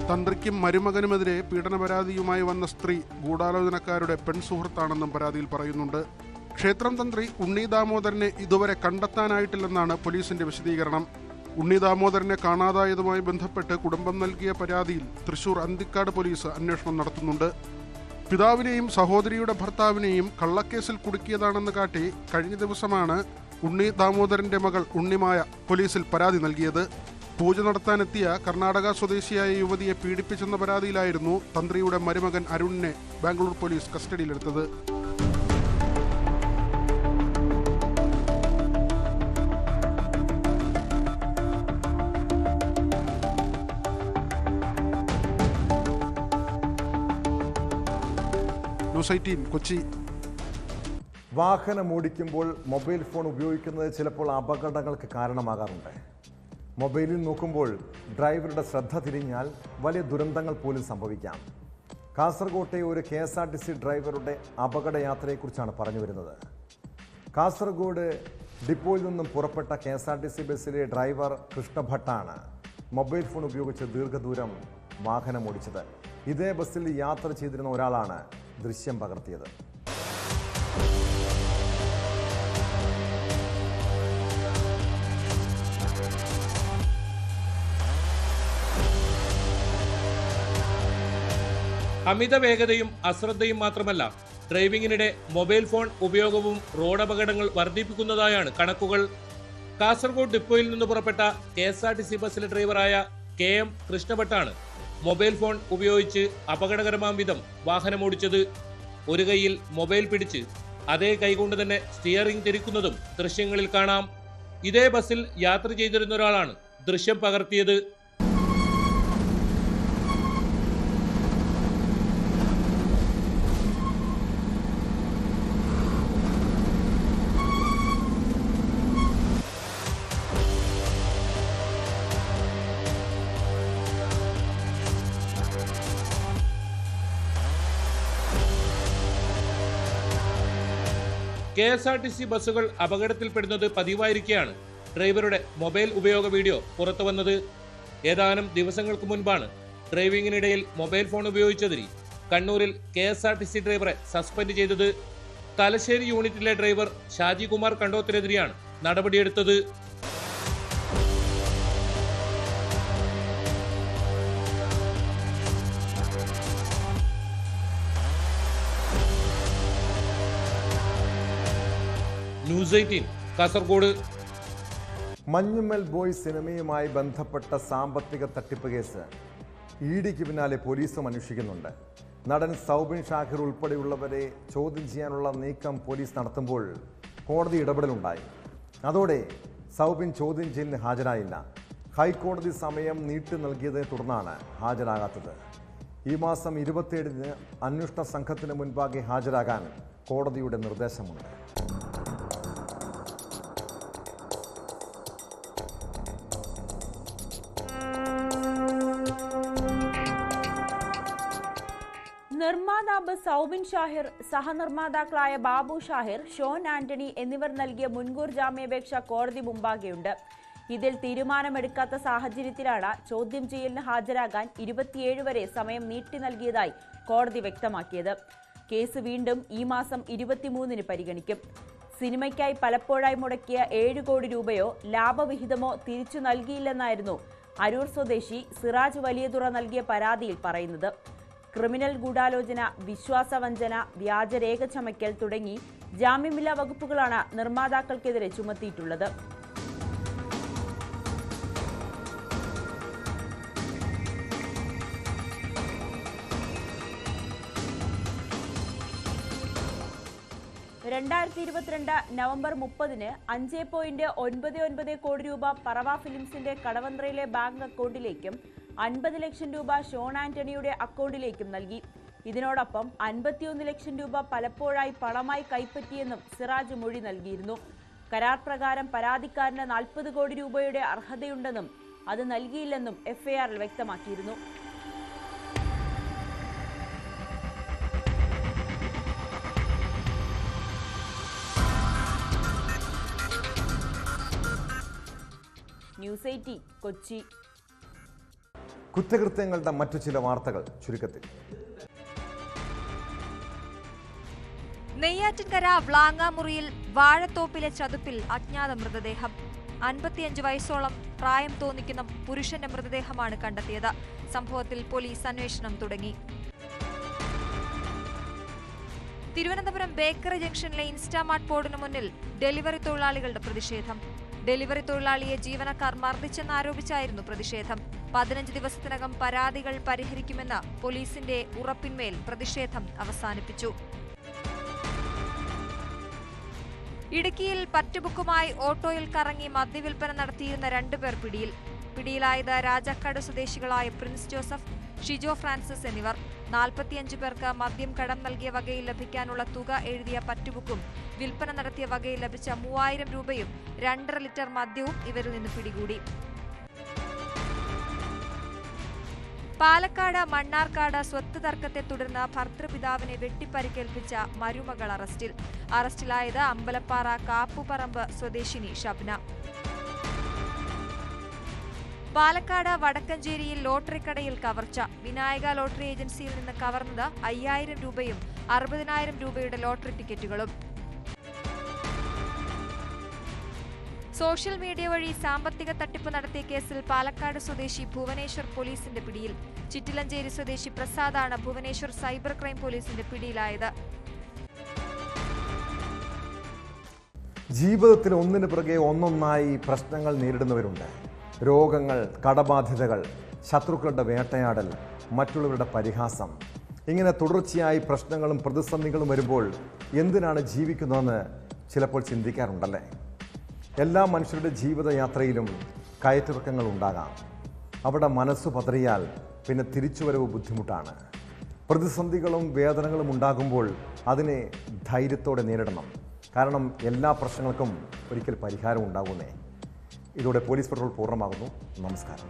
തന്ത്രിക്കും മരുമകനുമെതിരെ പീഡന പരാതിയുമായി വന്ന സ്ത്രീ ഗൂഢാലോചനക്കാരുടെ പെൺസുഹൃത്താണെന്നും പരാതിയിൽ പറയുന്നുണ്ട്. ക്ഷേത്രം തന്ത്രി ഉണ്ണി ദാമോദരനെ ഇതുവരെ കണ്ടെത്താനായിട്ടില്ലെന്നാണ് പോലീസിന്റെ വിശദീകരണം. ഉണ്ണി ദാമോദരനെ കാണാതായതുമായി ബന്ധപ്പെട്ട് കുടുംബം നൽകിയ പരാതിയിൽ തൃശൂർ അന്തിക്കാട് പോലീസ് അന്വേഷണം നടത്തുന്നുണ്ട്. പിതാവിനെയും സഹോദരിയുടെ ഭർത്താവിനെയും കള്ളക്കേസിൽ കുടുക്കിയതാണെന്ന് കാട്ടി കഴിഞ്ഞ ദിവസമാണ് ഉണ്ണി ദാമോദരന്റെ മകൾ ഉണ്ണിമായ പോലീസിൽ പരാതി നൽകിയത്. പൂജ നടത്താനെത്തിയ കർണാടക സ്വദേശിയായ യുവതിയെ പീഡിപ്പിച്ചെന്ന പരാതിയിലായിരുന്നു തന്ത്രിയുടെ മരുമകൻ അരുണിനെ ബാംഗ്ലൂർ പോലീസ് കസ്റ്റഡിയിലെടുത്തത്. ന്യൂസ് 18 കൊച്ചി. വാഹനം ഓടിക്കുമ്പോൾ മൊബൈൽ ഫോൺ ഉപയോഗിക്കുന്നത് ചിലപ്പോൾ അപകടങ്ങൾക്ക് കാരണമാകാറുണ്ട്. മൊബൈലിൽ നോക്കുമ്പോൾ ഡ്രൈവറുടെ ശ്രദ്ധ തിരിഞ്ഞാൽ വലിയ ദുരന്തങ്ങൾ പോലും സംഭവിക്കാം. കാസർഗോട്ടെ ഒരു KSRTC ഡ്രൈവറുടെ അപകടയാത്രയെക്കുറിച്ചാണ് പറഞ്ഞു വരുന്നത്. കാസർഗോഡ് ഡിപ്പോയിൽ നിന്നും പുറപ്പെട്ട KSRTC ബസ്സിലെ ഡ്രൈവർ കൃഷ്ണഭട്ടാണ് മൊബൈൽ ഫോൺ ഉപയോഗിച്ച് ദീർഘദൂരം വാഹനം ഓടിച്ചത്. ഇതേ ബസ്സിൽ യാത്ര ചെയ്തിരുന്ന ഒരാളാണ് ദൃശ്യം പകർത്തിയത്. അമിത വേഗതയും അശ്രദ്ധയും മാത്രമല്ല, ഡ്രൈവിംഗിനിടെ മൊബൈൽ ഫോൺ ഉപയോഗവും റോഡപകടങ്ങൾ വർദ്ധിപ്പിക്കുന്നതായാണ് കണക്കുകൾ. കാസർഗോഡ് ഡിപ്പോയിൽ നിന്ന് പുറപ്പെട്ട KSRTC ബസ്സിലെ ഡ്രൈവറായ KM കൃഷ്ണഭട്ടാണ് മൊബൈൽ ഫോൺ ഉപയോഗിച്ച് അപകടകരമാം വിധം വാഹനമോടിച്ചത്. ഒരു കൈയിൽ മൊബൈൽ പിടിച്ച് അതേ കൈകൊണ്ട് തന്നെ സ്റ്റിയറിംഗ് തിരിക്കുന്നതും ദൃശ്യങ്ങളിൽ കാണാം. ഇതേ ബസ്സിൽ യാത്ര ചെയ്തിരുന്ന ഒരാളാണ് ദൃശ്യം പകർത്തിയത്. KSRTC ബസ്സുകൾ അപകടത്തിൽപ്പെടുന്നത് പതിവായിരിക്കെയാണ് ഡ്രൈവറുടെ മൊബൈൽ ഉപയോഗ വീഡിയോ പുറത്തു വന്നത്. ഏതാനും ദിവസങ്ങൾക്ക് മുൻപാണ് ഡ്രൈവിംഗിനിടയിൽ മൊബൈൽ ഫോൺ ഉപയോഗിച്ചതിന് കണ്ണൂരിൽ KSRTC ഡ്രൈവറെ സസ്പെൻഡ് ചെയ്തത്. തലശ്ശേരി യൂണിറ്റിലെ ഡ്രൈവർ ഷാജി കുമാർ കണ്ടോത്തിനെതിരെയാണ് നടപടിയെടുത്തത്. ന്യൂസ് 18 കാസർഗോഡ്. മഞ്ഞുമ്മൽ ബോയ്സ് സിനിമയുമായി ബന്ധപ്പെട്ട സാമ്പത്തിക തട്ടിപ്പ് കേസ് EDക്ക് പിന്നാലെ പോലീസും അന്വേഷിക്കുന്നുണ്ട്. നടൻ സൗബിൻ ഷാഹിർ ഉൾപ്പെടെയുള്ളവരെ ചോദ്യം ചെയ്യാനുള്ള നീക്കം പോലീസ് നടത്തുമ്പോൾ കോടതി ഇടപെടലുണ്ടായി. അതോടെ സൗബിൻ ചോദ്യം ചെയ്യലിന് ഹാജരായില്ല. ഹൈക്കോടതി സമയം നീട്ടി നൽകിയതിനെ തുടർന്നാണ് ഹാജരാകാത്തത്. ഈ മാസം 27-ന് അന്വേഷണ സംഘത്തിന് മുൻപാകെ ഹാജരാകാൻ കോടതിയുടെ നിർദ്ദേശമുണ്ട്. നിർമ്മാതാവ് സൗബിൻ ഷാഹിർ, സഹനിർമ്മാതാക്കളായ ബാബു ഷാഹിർ, ഷോൺ ആന്റണി എന്നിവർ നൽകിയ മുൻകൂർ ജാമ്യാപേക്ഷ കോടതി മുമ്പാകെയുണ്ട്. ഇതിൽ തീരുമാനമെടുക്കാത്ത സാഹചര്യത്തിലാണ് ചോദ്യം ചെയ്യലിന് ഹാജരാകാൻ 27 വരെ സമയം നീട്ടി നൽകിയതായി കോടതി വ്യക്തമാക്കിയത്. കേസ് വീണ്ടും ഈ മാസം 23-ന് പരിഗണിക്കും. സിനിമയ്ക്കായി പലപ്പോഴായി മുടക്കിയ 7 കോടി രൂപയോ ലാഭവിഹിതമോ തിരിച്ചു നൽകിയില്ലെന്നായിരുന്നു അരൂർ സ്വദേശി സിറാജ് വലിയതുറ നൽകിയ പരാതിയിൽ പറയുന്നത്. ക്രിമിനൽ ഗൂഢാലോചന, വിശ്വാസവഞ്ചന, വ്യാജരേഖ ചമയ്ക്കൽ തുടങ്ങി ജാമ്യമില്ലാ വകുപ്പുകളാണ് നിർമ്മാതാക്കൾക്കെതിരെ ചുമത്തിയിട്ടുള്ളത്. നവംബർ 30-ന് 5.99 കോടി രൂപ പറവ ഫിലിംസിന്റെ കടവന്ത്രയിലെ ബാങ്ക് അക്കൗണ്ടിലേക്കും 50 ലക്ഷം രൂപ ഷോൺ ആന്റണിയുടെ അക്കൗണ്ടിലേക്കും നൽകി. ഇതിനോടൊപ്പം 51 ലക്ഷം രൂപ പലപ്പോഴായി പണമായി കൈപ്പറ്റിയെന്നും സിറാജ് മൊഴി നൽകിയിരുന്നു. കരാർ പ്രകാരം പരാതിക്കാരന് 40 കോടി രൂപയുടെ അർഹതയുണ്ടെന്നും അത് നൽകിയില്ലെന്നും FIRൽ വ്യക്തമാക്കിയിരുന്നു. ന്യൂസ് 18 കൊച്ചി. കുറ്റകൃത്യങ്ങളുടെ മറ്റു ചില വാർത്തകൾ ചുരുക്കത്തിൽ. നെയ്യാറ്റിൻകര വ്ളാങ്ങാമുറിയിൽ വാഴത്തോപ്പിലെ ചതുപ്പിൽ അജ്ഞാത മൃതദേഹം. 55 വയസ്സോളം പ്രായം തോന്നിക്കുന്ന പുരുഷന്റെ മൃതദേഹമാണ് കണ്ടെത്തിയത്. സംഭവത്തിൽ പോലീസ് അന്വേഷണം തുടങ്ങി. തിരുവനന്തപുരം ബേക്കറി ജംഗ്ഷനിലെ ഇൻസ്റ്റാമാർട്ട് ബോർഡിന് മുന്നിൽ ഡെലിവറി തൊഴിലാളികളുടെ പ്രതിഷേധം. ഡെലിവറി തൊഴിലാളിയെ ജീവനക്കാർ മർദ്ദിച്ചെന്നാരോപിച്ചായിരുന്നു പ്രതിഷേധം. 15 ദിവസത്തിനകം പരാതികൾ പരിഹരിക്കുമെന്ന പോലീസിന്റെ ഉറപ്പിന്മേൽ പ്രതിഷേധം അവസാനിപ്പിച്ചു. ഇടുക്കിയിൽ പറ്റുബുക്കുമായി ഓട്ടോയിൽ കറങ്ങി മദ്യവിൽപ്പന നടത്തിയിരുന്ന 2 പേർ പിടിയിൽ. പിടിയിലായത് രാജാക്കാട് സ്വദേശികളായ പ്രിൻസ് ജോസഫ്, ഷിജോ ഫ്രാൻസിസ് എന്നിവർ. 45 പേർക്ക് മദ്യം കടം നൽകിയ വകയിൽ ലഭിക്കാനുള്ള തുക എഴുതിയ പറ്റുബുക്കും വിൽപ്പന നടത്തിയ വകയിൽ ലഭിച്ച 3000 രൂപയും 2.5 ലിറ്റർ മദ്യവും ഇവരിൽ നിന്ന് പിടികൂടി. പാലക്കാട് മണ്ണാർക്കാട് സ്വത്ത് തർക്കത്തെ തുടർന്ന് ഭർതൃപിതാവിനെ വെട്ടിപ്പരിക്കേൽപ്പിച്ച മരുമകൾ അറസ്റ്റിൽ. അറസ്റ്റിലായത് അമ്പലപ്പാറ കാപ്പുപറമ്പ് സ്വദേശിനി ഷബ്ന. പാലക്കാട് വടക്കഞ്ചേരിയിൽ ലോട്ടറി കടയിൽ കവർച്ച. വിനായക ലോട്ടറി ഏജൻസിയിൽ നിന്ന് കവർന്നത് 5000 രൂപയും 60000 രൂപയുടെ ലോട്ടറി ടിക്കറ്റുകളും. സോഷ്യൽ മീഡിയ വഴി സാമ്പത്തിക തട്ടിപ്പ് നടത്തിയ കേസിൽ പാലക്കാട് സ്വദേശി ഭുവനേശ്വർ പോലീസിന്റെ പിടിയിൽ. ചിറ്റിലഞ്ചേരി സ്വദേശി പ്രസാദാണ് ഭുവനേശ്വർ സൈബർ ക്രൈം പോലീസിന്റെ പിടിയിലായത്. ജീവിതത്തിൽ ഒന്നിനു പിറകെ ഒന്നൊന്നായി പ്രശ്നങ്ങൾ നേരിടുന്നവരുണ്ട്. രോഗങ്ങൾ, കടബാധ്യതകൾ, ശത്രുക്കളുടെ വേട്ടയാടൽ, മറ്റുള്ളവരുടെ പരിഹാസം, ഇങ്ങനെ തുടർച്ചയായി പ്രശ്നങ്ങളും പ്രതിസന്ധികളും വരുമ്പോൾ എന്തിനാണ് ജീവിക്കുന്നതെന്ന് ചിലപ്പോൾ ചിന്തിക്കാറുണ്ടല്ലേ? എല്ലാ മനുഷ്യരുടെ ജീവിതയാത്രയിലും കയറ്റിറക്കങ്ങൾ ഉണ്ടാകാം. അവിടെ മനസ്സ് പതറിയാൽ പിന്നെ തിരിച്ചുവരവ് ബുദ്ധിമുട്ടാണ്. പ്രതിസന്ധികളും വേദനകളും ഉണ്ടാകുമ്പോൾ അതിനെ ധൈര്യത്തോടെ നേരിടണം. കാരണം എല്ലാ പ്രശ്നങ്ങൾക്കും ഒരിക്കൽ പരിഹാരം ഉണ്ടാകുന്നേ. ഇതോടെ പോലീസ് പെട്രോൾ പൂർണ്ണമാകുന്നു. നമസ്കാരം.